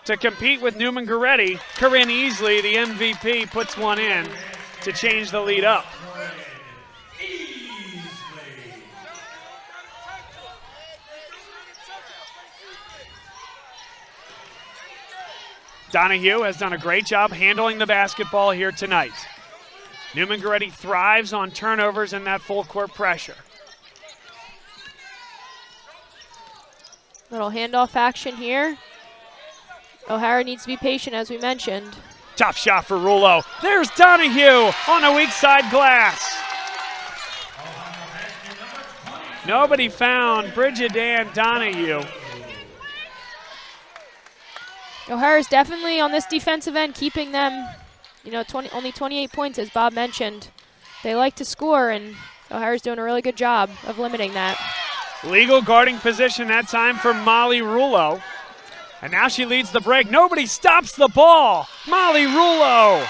to compete with Neumann Goretti. Corinne Easley, the MVP, puts one in to change the lead up. Donahue has done a great job handling the basketball here tonight. Neumann Goretti thrives on turnovers and that full court pressure. Little handoff action here. O'Hara needs to be patient, as we mentioned. Tough shot for Rulo. There's Donahue on the weak side glass. Nobody found Bridget Ann Donahue. O'Hara's definitely on this defensive end keeping them, you know, only 28 points, as Bob mentioned. They like to score, and O'Hara's doing a really good job of limiting that. Legal guarding position that time for Molly Rulo. And now she leads the break. Nobody stops the ball. Molly Rulo.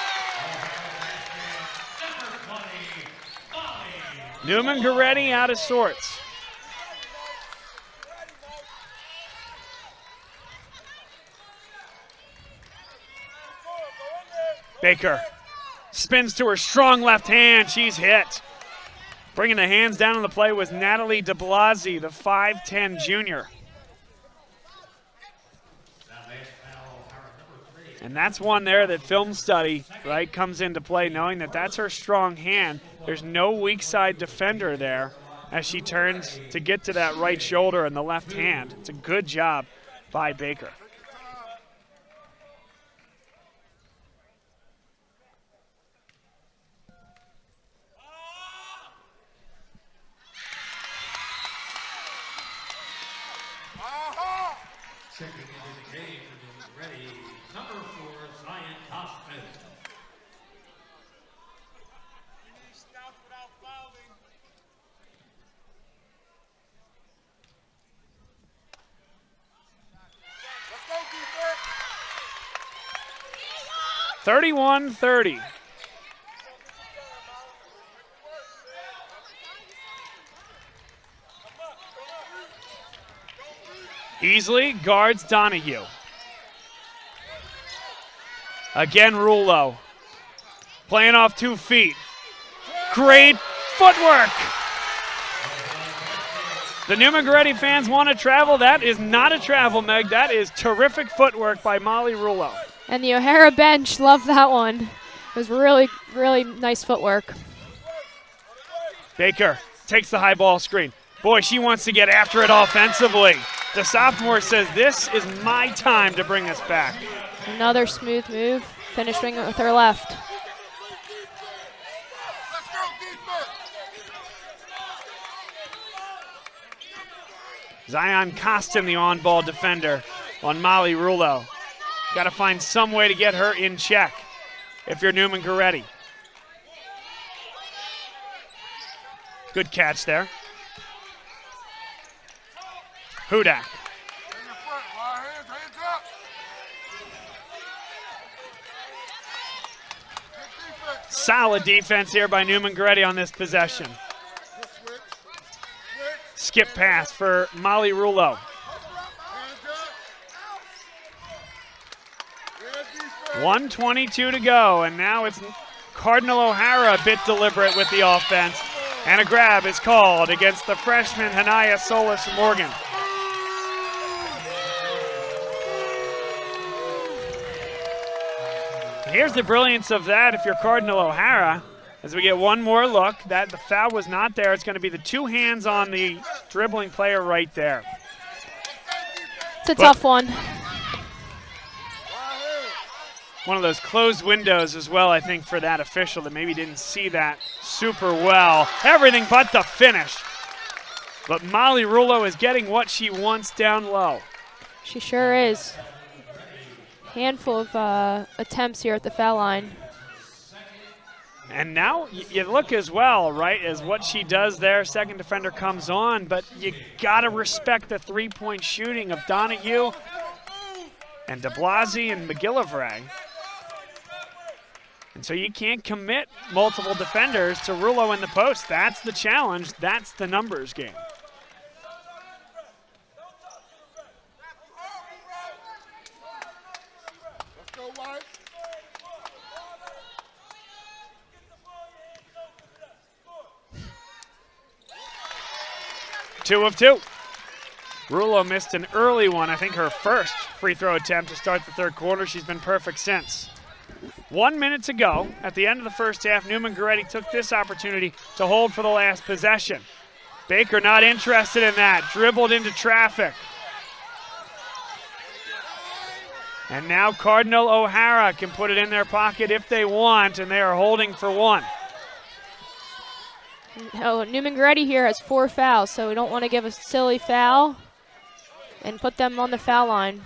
Neumann Goretti out of sorts. Baker spins to her strong left hand. She's hit. Bringing the hands down on the play was Natalie DeBlasi, the 5'10 junior. And that's one there that film study, right, comes into play, knowing that that's her strong hand. There's no weak side defender there as she turns to get to that right shoulder and the left hand. It's a good job by Baker. Checking into the game for Goretti, number 4, Zion Cosman. Let's go, defense. 31-30. Easily guards Donahue. Again, Rulo. Playing off 2 feet. Great footwork. The Neumann Goretti fans want to travel. That is not a travel, Meg. That is terrific footwork by Molly Rulo. And the O'Hara bench loved that one. It was really, really nice footwork. Baker takes the high ball screen. Boy, she wants to get after it offensively. The sophomore says, this is my time to bring us back. Another smooth move, finishing with her left. Let's go, defense. Zion Costin, the on-ball defender on Molly Rulo. Got to find some way to get her in check if you're Neumann Goretti. Good catch there. Hudak. In the front, wide hands up. Good defense. Solid defense here by Neumann Goretti on this possession. Good switch. Switch. Skip pass for Molly Rulo. Hands up. Good defense. 1:22 to go, and now it's Cardinal O'Hara a bit deliberate with the offense. And a grab is called against the freshman Hanaya Solis Morgan. Here's the brilliance of that if you're Cardinal O'Hara. As we get one more look, that the foul was not there. It's going to be the 2 hands on the dribbling player right there. It's a tough one. One of those closed windows as well, I think, for that official that maybe didn't see that super well. Everything but the finish. But Molly Rulo is getting what she wants down low. She sure is. Handful of attempts here at the foul line. And now you look as well, right, as what she does there. Second defender comes on, but you got to respect the three-point shooting of Donahue and DeBlasi and McCullough. And so you can't commit multiple defenders to Rulo in the post. That's the challenge. That's the numbers game. Let's go, White. 2 of 2. Rulo missed an early one, I think her first free throw attempt to start the third quarter. She's been perfect since. 1 minute to go. At the end of the first half, Neumann Goretti took this opportunity to hold for the last possession. Baker not interested in that, dribbled into traffic. And now Cardinal O'Hara can put it in their pocket if they want, and they are holding for one. Oh, Neumann Goretti here has 4 fouls, so we don't want to give a silly foul and put them on the foul line.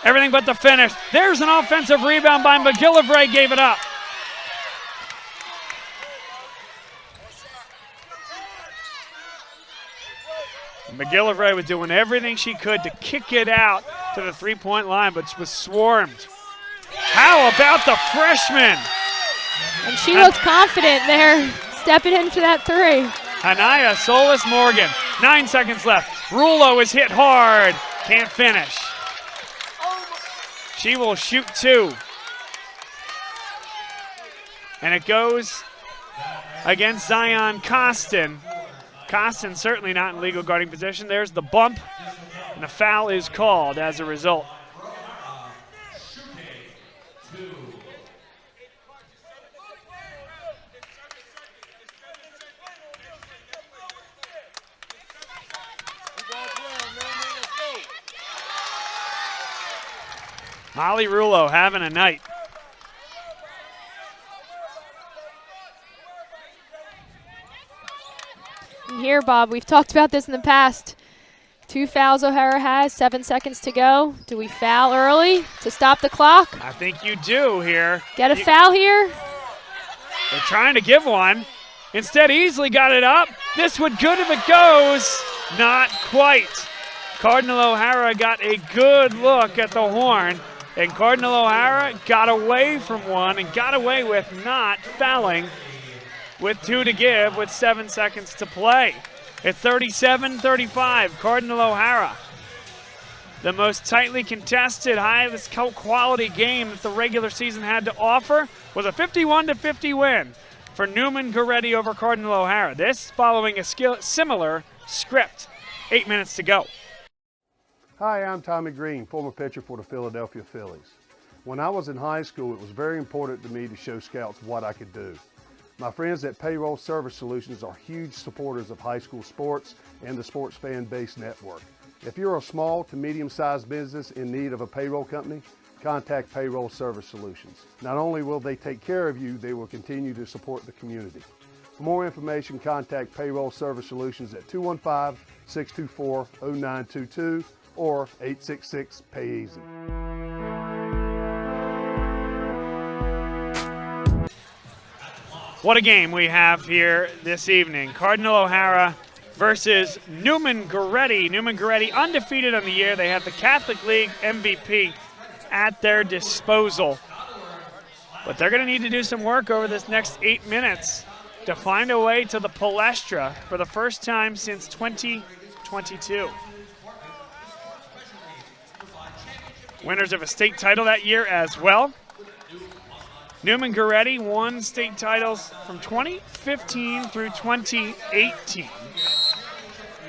Everything but the finish. There's an offensive rebound by McCullough, gave it up. McCullough was doing everything she could to kick it out to the three-point line, but was swarmed. How about the freshman? And she looks confident there, stepping in for that 3. Anaya Solis Morgan, 9 seconds left. Rulo is hit hard, can't finish. She will shoot 2. And it goes against Zion Costin. Costin certainly not in legal guarding position. There's the bump, and the foul is called as a result. Molly Rulo having a night. And here, Bob, we've talked about this in the past. 2 fouls O'Hara has, 7 seconds to go. Do we foul early to stop the clock? I think you do here. Get a foul here? They're trying to give one. Instead, easily got it up. This would good if it goes. Not quite. Cardinal O'Hara got a good look at the horn, and Cardinal O'Hara got away from one and got away with not fouling with 2 to give with 7 seconds to play. It's 37-35, Cardinal O'Hara. The most tightly contested, highest quality game that the regular season had to offer was a 51-50 win for Neumann Goretti over Cardinal O'Hara. This following a similar script. 8 minutes to go. Hi, I'm Tommy Green, former pitcher for the Philadelphia Phillies. When I was in high school, it was very important to me to show scouts what I could do. My friends at Payroll Service Solutions are huge supporters of high school sports and the Sports Fan Base Network. If you're a small to medium-sized business in need of a payroll company, contact Payroll Service Solutions. Not only will they take care of you, they will continue to support the community. For more information, contact Payroll Service Solutions at 215-624-0922 or 866-PAY-EASY. What a game we have here this evening. Cardinal O'Hara versus Neumann Goretti. Neumann Goretti undefeated on the year. They have the Catholic League MVP at their disposal. But they're going to need to do some work over this next 8 minutes to find a way to the Palestra for the first time since 2022. Winners of a state title that year as well. Neumann Goretti won state titles from 2015 through 2018.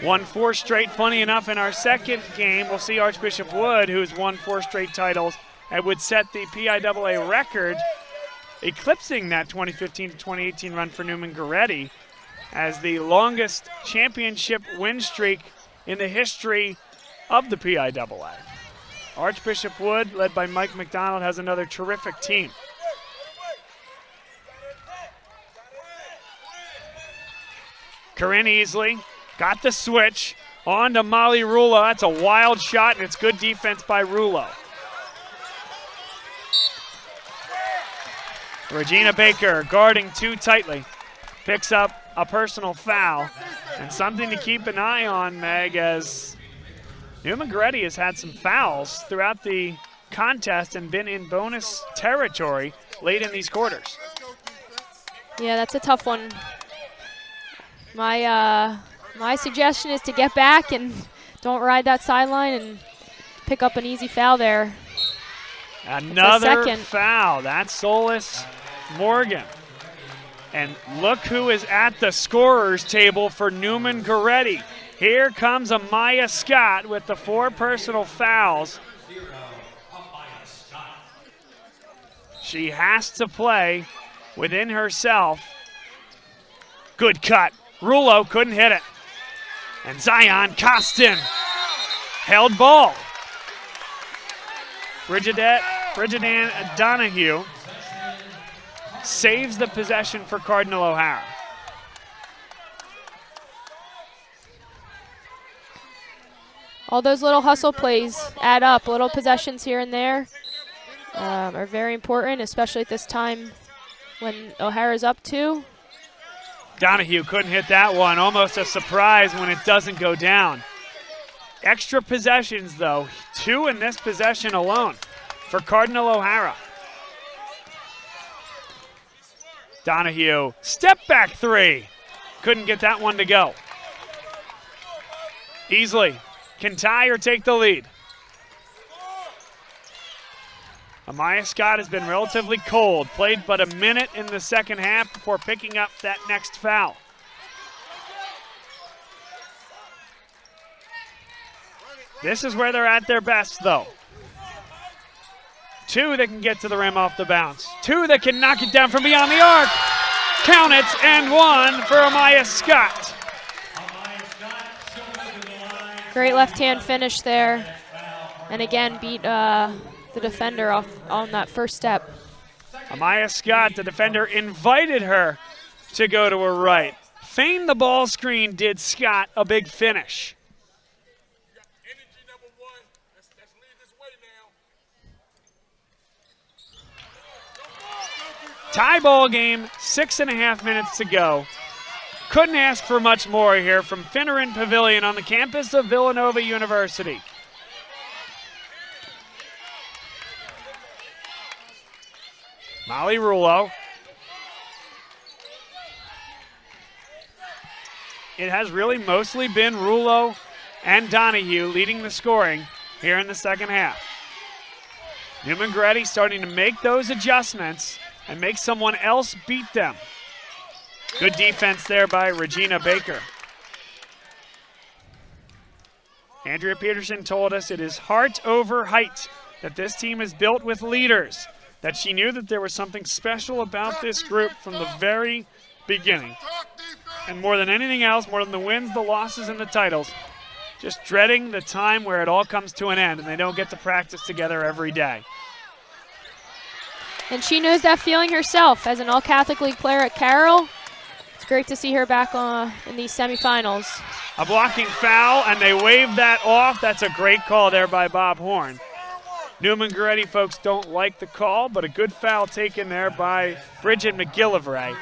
Won 4 straight. Funny enough, in our second game, we'll see Archbishop Wood, who's won 4 straight titles and would set the PIAA record, eclipsing that 2015 to 2018 run for Neumann Goretti as the longest championship win streak in the history of the PIAA. Archbishop Wood, led by Mike McDonald, has another terrific team. Corinne Easley got the switch on to Molly Rulo. That's a wild shot, and it's good defense by Rulo. Regina Baker guarding too tightly. Picks up a personal foul. And something to keep an eye on, Meg, as Neumann Goretti has had some fouls throughout the contest and been in bonus territory late in these quarters. Yeah, that's a tough one. My suggestion is to get back and don't ride that sideline and pick up an easy foul there. Another foul. That's Solis Morgan. And look who is at the scorer's table for Neumann Goretti. Here comes Amaya Scott with the 4 personal fouls. She has to play within herself. Good cut. Rulo couldn't hit it. And Zion Costin held ball. Bridget-Ann Donahue saves the possession for Cardinal O'Hara. All those little hustle plays add up. Little possessions here and there are very important, especially at this time when O'Hara's up 2. Donahue couldn't hit that one. Almost a surprise when it doesn't go down. Extra possessions, though. 2 in this possession alone for Cardinal O'Hara. Donahue, step back 3. Couldn't get that one to go. Easley can tie or take the lead. Amaya Scott has been relatively cold. Played but a minute in the second half before picking up that next foul. This is where they're at their best, though. 2 that can get to the rim off the bounce. 2 that can knock it down from beyond the arc. Count it, and 1 for Amaya Scott. Great left-hand finish there. And again, beat the defender off on that first step. Amaya Scott, the defender, invited her to go to her right. Feigned the ball screen, did Scott a big finish. Tie ball game, 6.5 minutes to go. Couldn't ask for much more here from Finneran Pavilion on the campus of Villanova University. Molly Rulo. It has really mostly been Rulo and Donahue leading the scoring here in the second half. Neumann Goretti starting to make those adjustments and make someone else beat them. Good defense there by Regina Baker. Andrea Peterson told us it is heart over height, that this team is built with leaders, that she knew that there was something special about this group from the very beginning. And more than anything else, more than the wins, the losses, and the titles, just dreading the time where it all comes to an end and they don't get to practice together every day. And she knows that feeling herself as an All-Catholic League player at Carroll. It's great to see her back in these semifinals. A blocking foul, and they wave that off. That's a great call there by Bob Horn. Neumann Goretti folks don't like the call, but a good foul taken there by Bridget McCullough.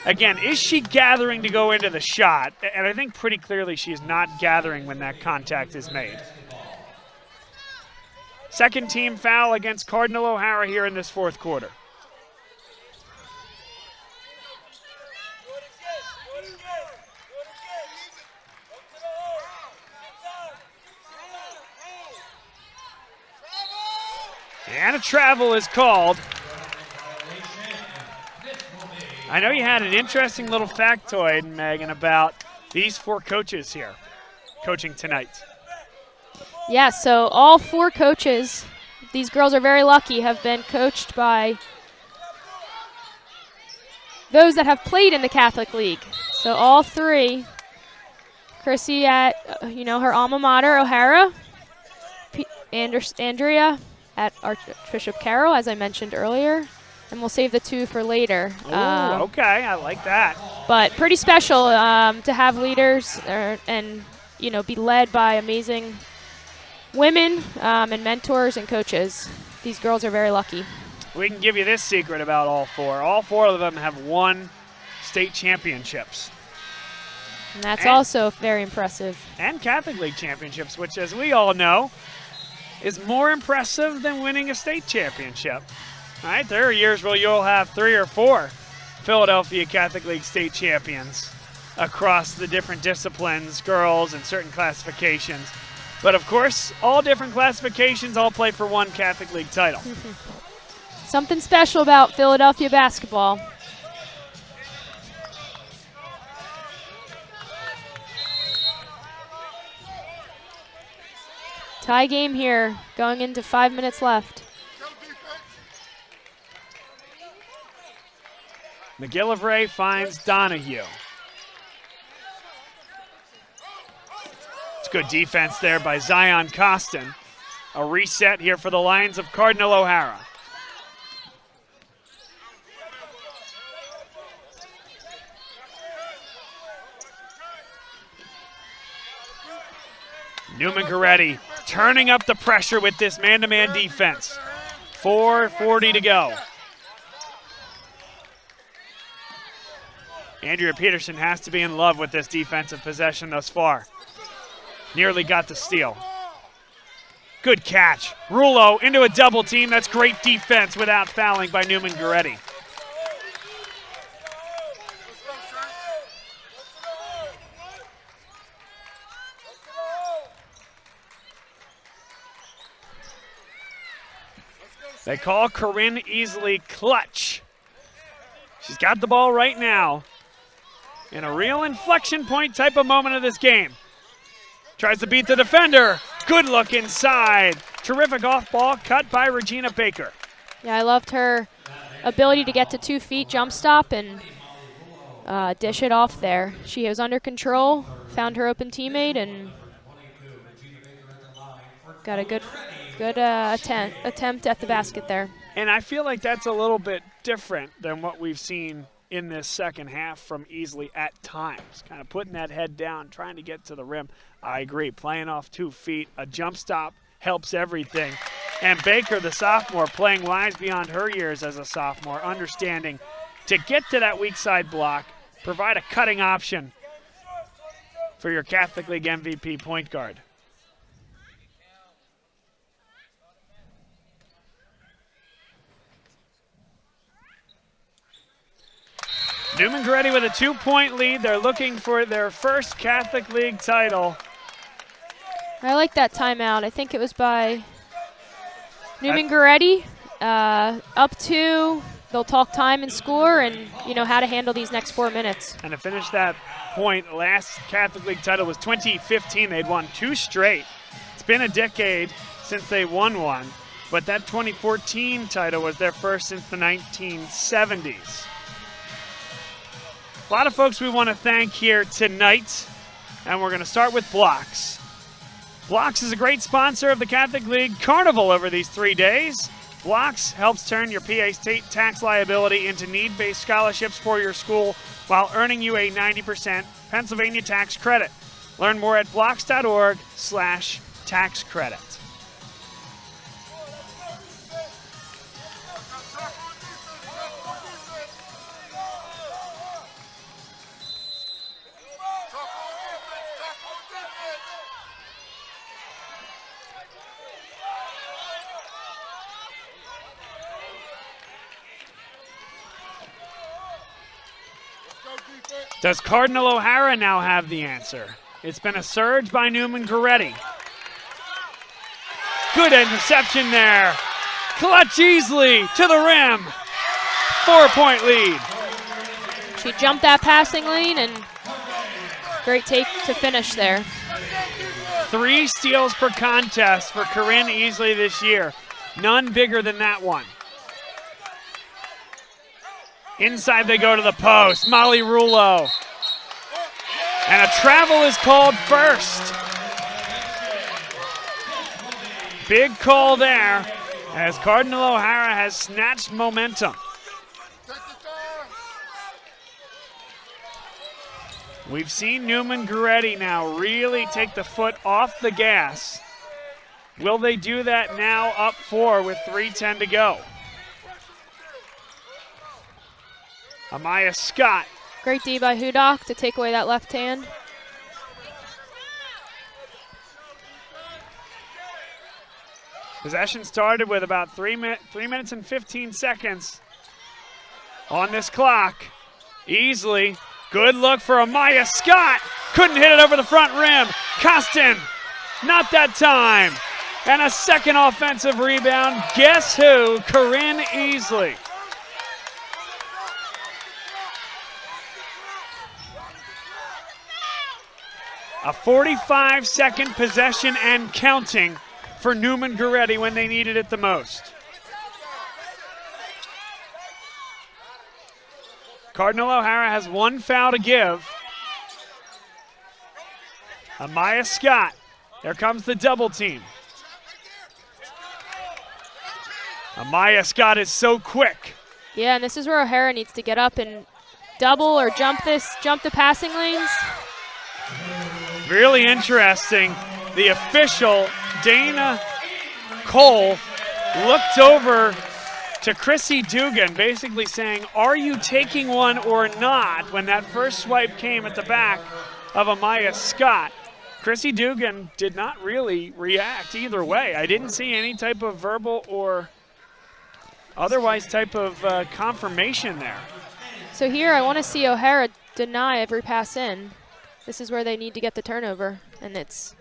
Again, is she gathering to go into the shot? And I think pretty clearly she is not gathering when that contact is made. Second team foul against Cardinal O'Hara here in this fourth quarter. And a travel is called. I know you had an interesting little factoid, Megan, about these 4 coaches here coaching tonight. Yeah, so all 4 coaches, these girls are very lucky, have been coached by those that have played in the Catholic League. So all 3, Chrissy at, her alma mater, O'Hara, Andrea at Archbishop Carroll, as I mentioned earlier, and we'll save the 2 for later. Oh, okay, I like that. But pretty special to have leaders and, be led by amazing women and mentors and coaches. These girls are very lucky. We can give you this secret about all 4. All 4 of them have won state championships. And that's also very impressive. And Catholic League championships, which, as we all know, is more impressive than winning a state championship. All right, there are years where you'll have 3 or 4 Philadelphia Catholic League state champions across the different disciplines, girls, and certain classifications. But, of course, all different classifications all play for one Catholic League title. Something special about Philadelphia basketball. Tie game here, going into 5 minutes left. McGillivray finds Donahue. It's good defense there by Zion Costin. A reset here for the Lions of Cardinal O'Hara. Neumann Goretti turning up the pressure with this man-to-man defense. 4:40 to go. Andrea Peterson has to be in love with this defensive possession thus far. Nearly got the steal. Good catch. Rulo into a double team. That's great defense without fouling by Neumann Goretti. They call Corinne Easley clutch. She's got the ball right now in a real inflection point type of moment of this game. Tries to beat the defender. Good look inside. Terrific off-ball cut by Regina Baker. Yeah, I loved her ability to get to 2 feet, jump stop, and dish it off there. She was under control, found her open teammate, and got a good attempt at the basket there. And I feel like that's a little bit different than what we've seen in this second half from Easley at times. Kind of putting that head down, trying to get to the rim. I agree, playing off 2 feet, a jump stop helps everything. And Baker, the sophomore, playing wise beyond her years as a sophomore, understanding to get to that weak side block, provide a cutting option for your Catholic League MVP point guard. Neumann Goretti with a 2-point lead. They're looking for their first Catholic League title. I like that timeout. I think it was by Neumann Goretti. Up 2, they'll talk time and score and, you know, how to handle these next 4 minutes. And to finish that point, last Catholic League title was 2015. They'd won 2 straight. It's been a decade since they won one, but that 2014 title was their first since the 1970s. A lot of folks we want to thank here tonight, and we're going to start with Blocks. Blocks is a great sponsor of the Catholic League Carnival over these 3 days. Blocks helps turn your PA state tax liability into need-based scholarships for your school while earning you a 90% Pennsylvania tax credit. Learn more at blocks.org/tax credit. Does Cardinal O'Hara now have the answer? It's been a surge by Neumann Goretti. Good interception there. Clutch Easley to the rim. 4-point lead. She jumped that passing lane, and great take to finish there. 3 steals per contest for Corinne Easley this year. None bigger than that one. Inside they go to the post. Molly Rulo. And a travel is called first. Big call there as Cardinal O'Hara has snatched momentum. We've seen Neumann Goretti now really take the foot off the gas. Will they do that now up 4 with 3:10 to go? Amaya Scott. Great D by Hudak to take away that left hand. Possession started with about 3 minutes and 15 seconds on this clock. Easley, good look for Amaya Scott. Couldn't hit it over the front rim. Costin, not that time. And a second offensive rebound. Guess who? Corinne Easley. A 45-second possession and counting for Neumann Goretti when they needed it the most. Cardinal O'Hara has one foul to give. Amaya Scott. There comes the double team. Amaya Scott is so quick. Yeah, and this is where O'Hara needs to get up and double or jump the passing lanes. Really interesting. The official, Dana Cole, looked over to Chrissy Dugan, basically saying, are you taking one or not, when that first swipe came at the back of Amaya Scott. Chrissy Dugan did not really react either way. I didn't see any type of verbal or otherwise type of confirmation there. So here I want to see O'Hara deny every pass in. This is where they need to get the turnover, and it's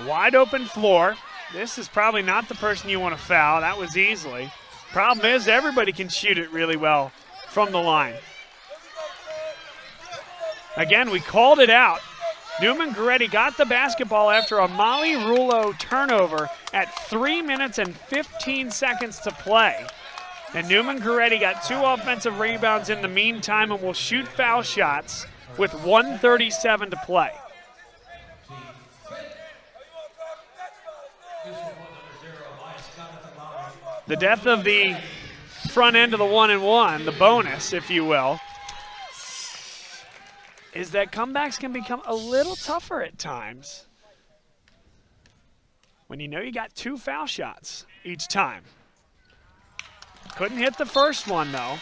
wide open floor. This is probably not the person you want to foul. That was easily. Problem is everybody can shoot it really well from the line. Again, we called it out. Neumann Goretti got the basketball after a Molly Rulo turnover at 3 minutes and 15 seconds to play. And Neumann Goretti got 2 offensive rebounds in the meantime and will shoot foul shots with 1:37 to play. The death of the front end of the 1-and-1, the bonus, if you will, is that comebacks can become a little tougher at times when you know you got 2 foul shots each time. Couldn't hit the first one, though.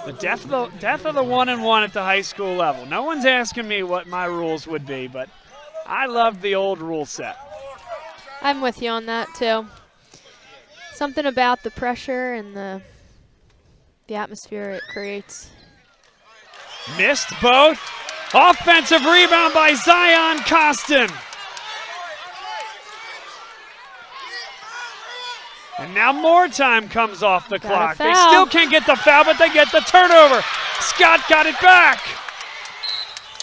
The death of the 1-and-1 at the high school level. No one's asking me what my rules would be, but I love the old rule set. I'm with you on that too. Something about the pressure and the atmosphere it creates. Missed both. Offensive rebound by Zion Costin. And now more time comes off the clock. They still can't get the foul, but they get the turnover. Scott got it back.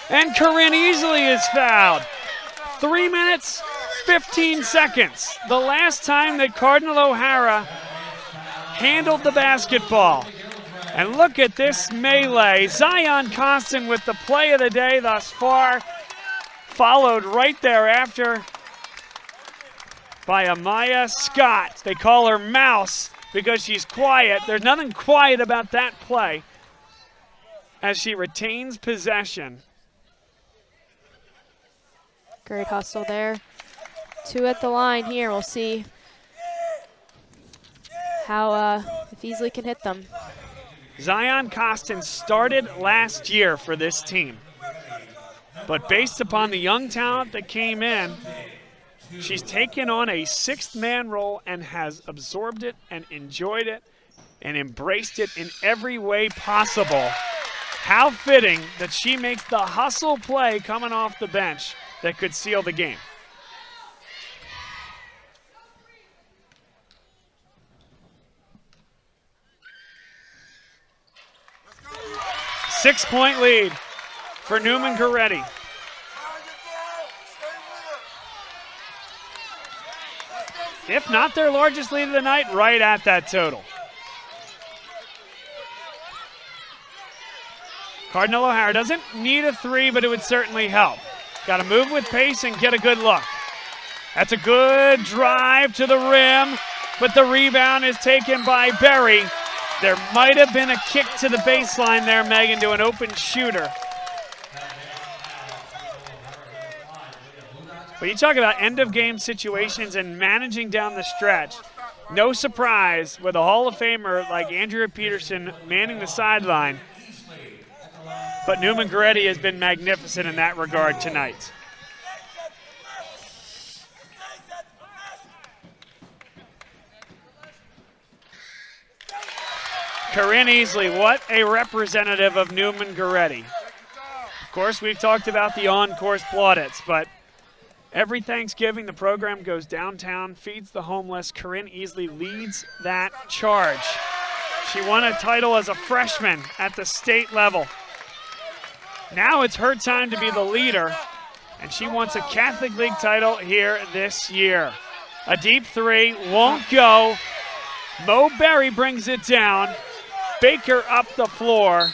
And Corinne Easley is fouled. 3 minutes, 15 seconds. The last time that Cardinal O'Hara handled the basketball. And look at this melee. Zion Costin with the play of the day thus far. Followed right thereafter by Amaya Scott. They call her Mouse because she's quiet. There's nothing quiet about that play as she retains possession. Great hustle there. 2 at the line here. We'll see how if Easley can hit them. Zion Costin started last year for this team. But based upon the young talent that came in, she's taken on a 6th-man role and has absorbed it and enjoyed it and embraced it in every way possible. How fitting that she makes the hustle play coming off the bench that could seal the game. Six-point lead for Neumann Goretti. If not their largest lead of the night, right at that total. Cardinal O'Hara doesn't need a 3, but it would certainly help. Got to move with pace and get a good look. That's a good drive to the rim, but the rebound is taken by Berry. There might have been a kick to the baseline there, Megan, to an open shooter. But you talk about end-of-game situations and managing down the stretch. No surprise with a Hall of Famer like Andrea Peterson manning the sideline. But Neumann Goretti has been magnificent in that regard tonight. Corinne Easley, what a representative of Neumann Goretti. Of course, we've talked about the on-course plaudits, but every Thanksgiving, the program goes downtown, feeds the homeless. Corinne Easley leads that charge. She won a title as a freshman at the state level. Now it's her time to be the leader, and she wants a Catholic League title here this year. A deep three, won't go. Mo Berry brings it down. Baker up the floor,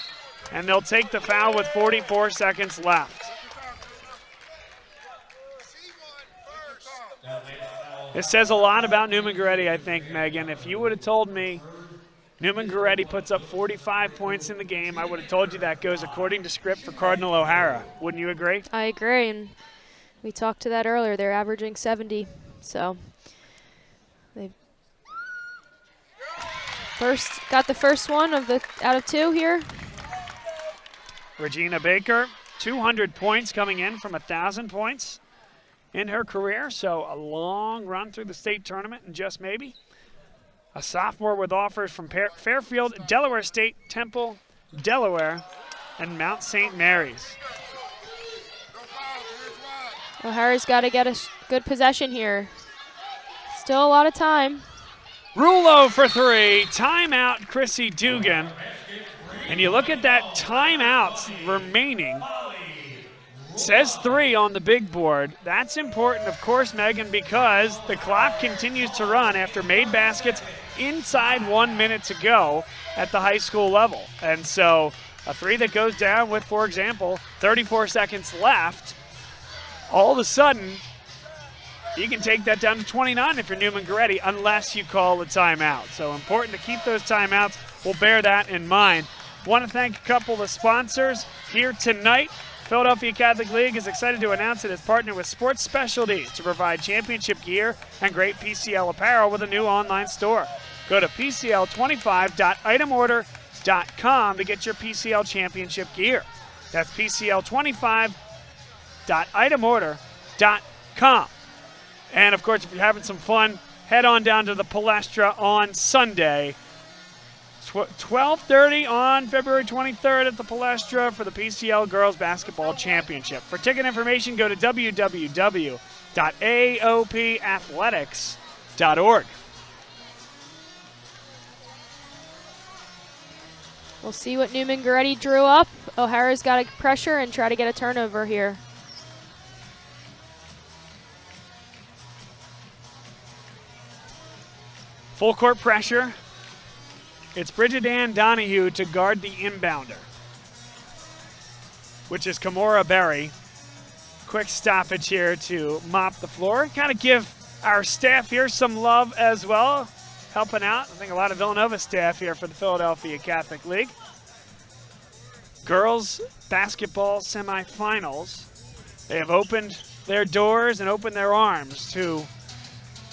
and they'll take the foul with 44 seconds left. This says a lot about Neumann Goretti, I think, Megan. If you would have told me Neumann Goretti puts up 45 points in the game, I would have told you that goes according to script for Cardinal O'Hara. Wouldn't you agree? I agree, and we talked to that earlier. They're averaging 70, so they got the first one out of two here. Regina Baker, 200 points coming in from 1,000 points in her career, so a long run through the state tournament and just maybe. A sophomore with offers from Fairfield, Delaware State, Temple, Delaware, and Mount St. Mary's. O'Hara's got to get a good possession here. Still a lot of time. Rulo for three. Timeout, Chrissy Dugan. And you look at that timeouts remaining. It says 3 on the big board. That's important, of course, Megan, because the clock continues to run after made baskets inside 1 minute to go at the high school level. And so a 3 that goes down with, for example, 34 seconds left, all of a sudden, you can take that down to 29 if you're Neumann Goretti, unless you call a timeout. So important to keep those timeouts. We'll bear that in mind. Want to thank a couple of the sponsors here tonight. Philadelphia Catholic League is excited to announce it has partnered with Sports Specialties to provide championship gear and great PCL apparel with a new online store. Go to PCL25.itemorder.com to get your PCL championship gear. That's PCL25.itemorder.com. And, of course, if you're having some fun, head on down to the Palestra on Sunday. 12:30 on February 23rd at the Palestra for the PCL Girls Basketball Championship. For ticket information, go to www.aopathletics.org. We'll see what Neumann Goretti drew up. O'Hara's got to pressure and try to get a turnover here. Full court pressure. It's Bridget Ann Donahue to guard the inbounder, which is Kamora Berry. Quick stoppage here to mop the floor. Kind of give our staff here some love as well, helping out. I think a lot of Villanova staff here for the Philadelphia Catholic League. Girls basketball semifinals. They have opened their doors and opened their arms to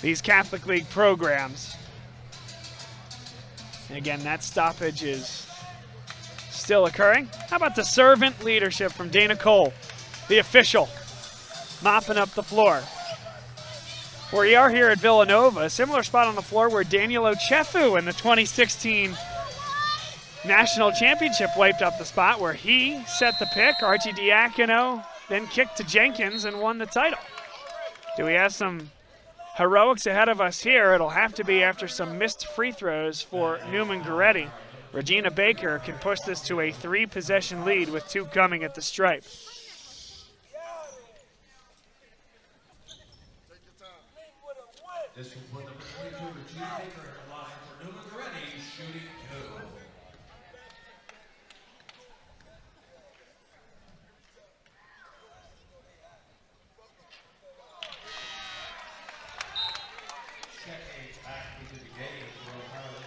these Catholic League programs. And again, that stoppage is still occurring. How about the servant leadership from Dana Cole, the official, mopping up the floor? We are here at Villanova, a similar spot on the floor where Daniel Ochefu in the 2016 National Championship wiped up the spot, where he set the pick. Archie Diacono then kicked to Jenkins and won the title. Do we have some heroics ahead of us here? It'll have to be after some missed free throws for Neumann Goretti. Regina Baker can push this to a 3-possession lead with 2 coming at the stripe. This will put number 22, Regina Baker, at the line for Neumann Goretti, shooting 2.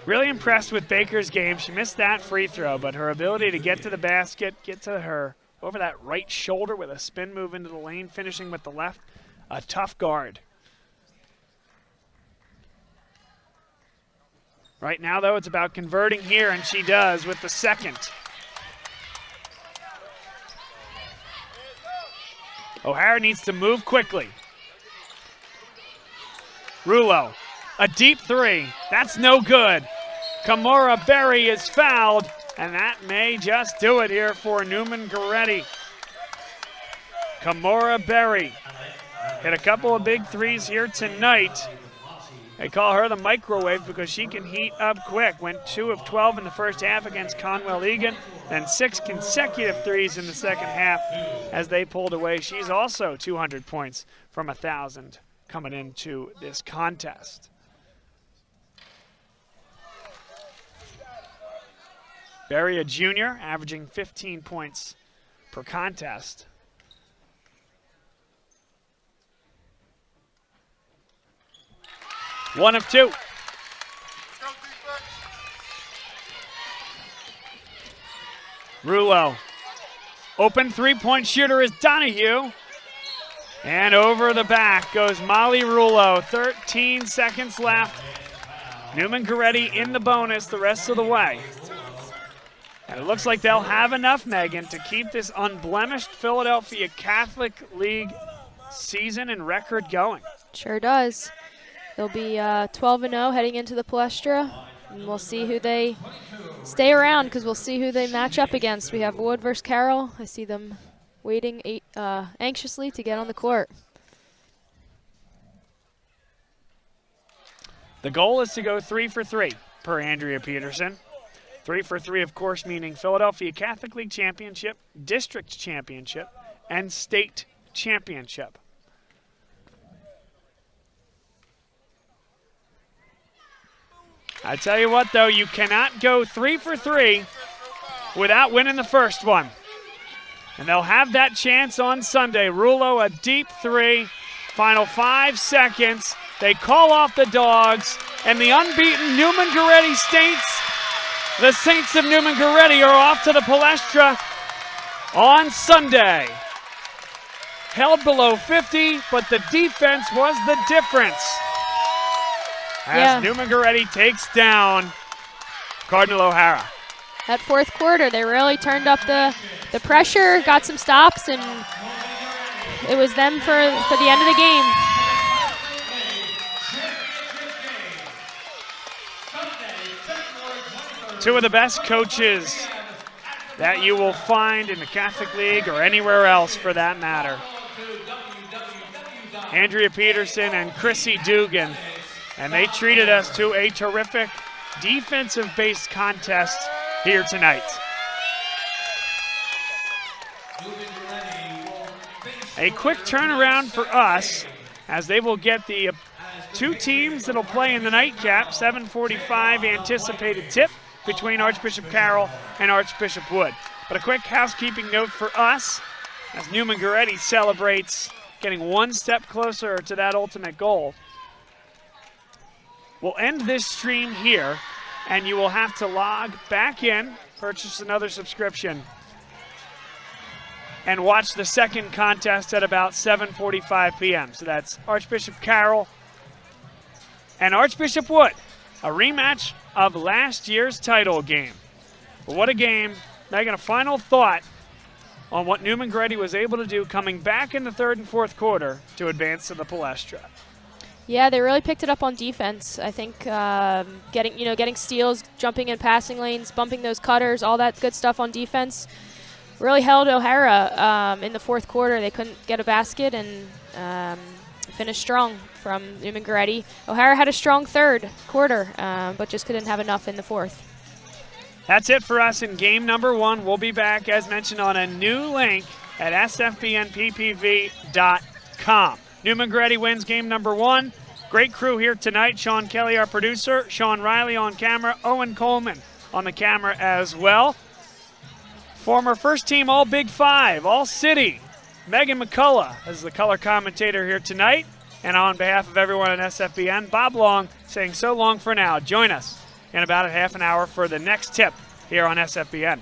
Really impressed with Baker's game. She missed that free throw, but her ability to get to the basket, get to her over that right shoulder with a spin move into the lane, finishing with the left, a tough guard. Right now, though, it's about converting here, and she does with the second. O'Hara needs to move quickly. Rulo, a deep 3. That's no good. Kamora Berry is fouled, and that may just do it here for Neumann Goretti. Kamora Berry hit a couple of big 3s here tonight. They call her the microwave because she can heat up quick. Went 2 of 12 in the first half against Conwell Egan, then 6 consecutive 3s in the second half as they pulled away. She's also 200 points from 1,000 coming into this contest. Berry, a junior, averaging 15 points per contest. One of two. Rulo. Open three-point shooter is Donahue. And over the back goes Molly Rulo. 13 seconds left. Neumann Goretti in the bonus the rest of the way. And it looks like they'll have enough, Megan, to keep this unblemished Philadelphia Catholic League season and record going. Sure does. They'll be 12-0 heading into the Palestra. And we'll see who they stay around, because we'll see who they match up against. We have Wood versus Carroll. I see them waiting anxiously to get on the court. The goal is to go 3 for 3 per Andrea Peterson. 3 for 3, of course, meaning Philadelphia Catholic League Championship, District Championship, and State Championship. I tell you what, though, you cannot go 3 for 3 without winning the first one. And they'll have that chance on Sunday. Rulo, a deep three. Final 5 seconds. They call off the Dogs, and the unbeaten Neumann Goretti Saints, the Saints of Neumann Goretti, are off to the Palestra on Sunday. Held below 50, but the defense was the difference. As Neumann Goretti takes down Cardinal O'Hara. That fourth quarter, they really turned up the pressure, got some stops, and it was them for the end of the game. Two of the best coaches that you will find in the Catholic League or anywhere else for that matter. Andrea Peterson and Chrissy Dugan. And they treated us to a terrific defensive-based contest here tonight. A quick turnaround for us, as they will get the two teams that will play in the nightcap. 7:45 anticipated tip between Archbishop Carroll and Archbishop Wood. But a quick housekeeping note for us, as Neumann Goretti celebrates getting one step closer to that ultimate goal. We'll end this stream here, and you will have to log back in, purchase another subscription, and watch the second contest at about 7:45 p.m. So that's Archbishop Carroll and Archbishop Wood, a rematch of last year's title game. But what a game. Megan, a final thought on what Neumann Goretti was able to do coming back in the third and fourth quarter to advance to the Palestra. Yeah, they really picked it up on defense. I think getting steals, jumping in passing lanes, bumping those cutters, all that good stuff on defense really held O'Hara in the fourth quarter. They couldn't get a basket and finished strong from Neumann Goretti. O'Hara had a strong third quarter, but just couldn't have enough in the fourth. That's it for us in game number 1. We'll be back, as mentioned, on a new link at sfbnppv.com. Neumann Goretti wins game number 1. Great crew here tonight. Sean Kelly, our producer. Sean Riley on camera. Owen Coleman on the camera as well. Former first team All Big Five, All City. Megan McCullough as the color commentator here tonight. And on behalf of everyone at SFBN, Bob Long saying so long for now. Join us in about a half an hour for the next tip here on SFBN.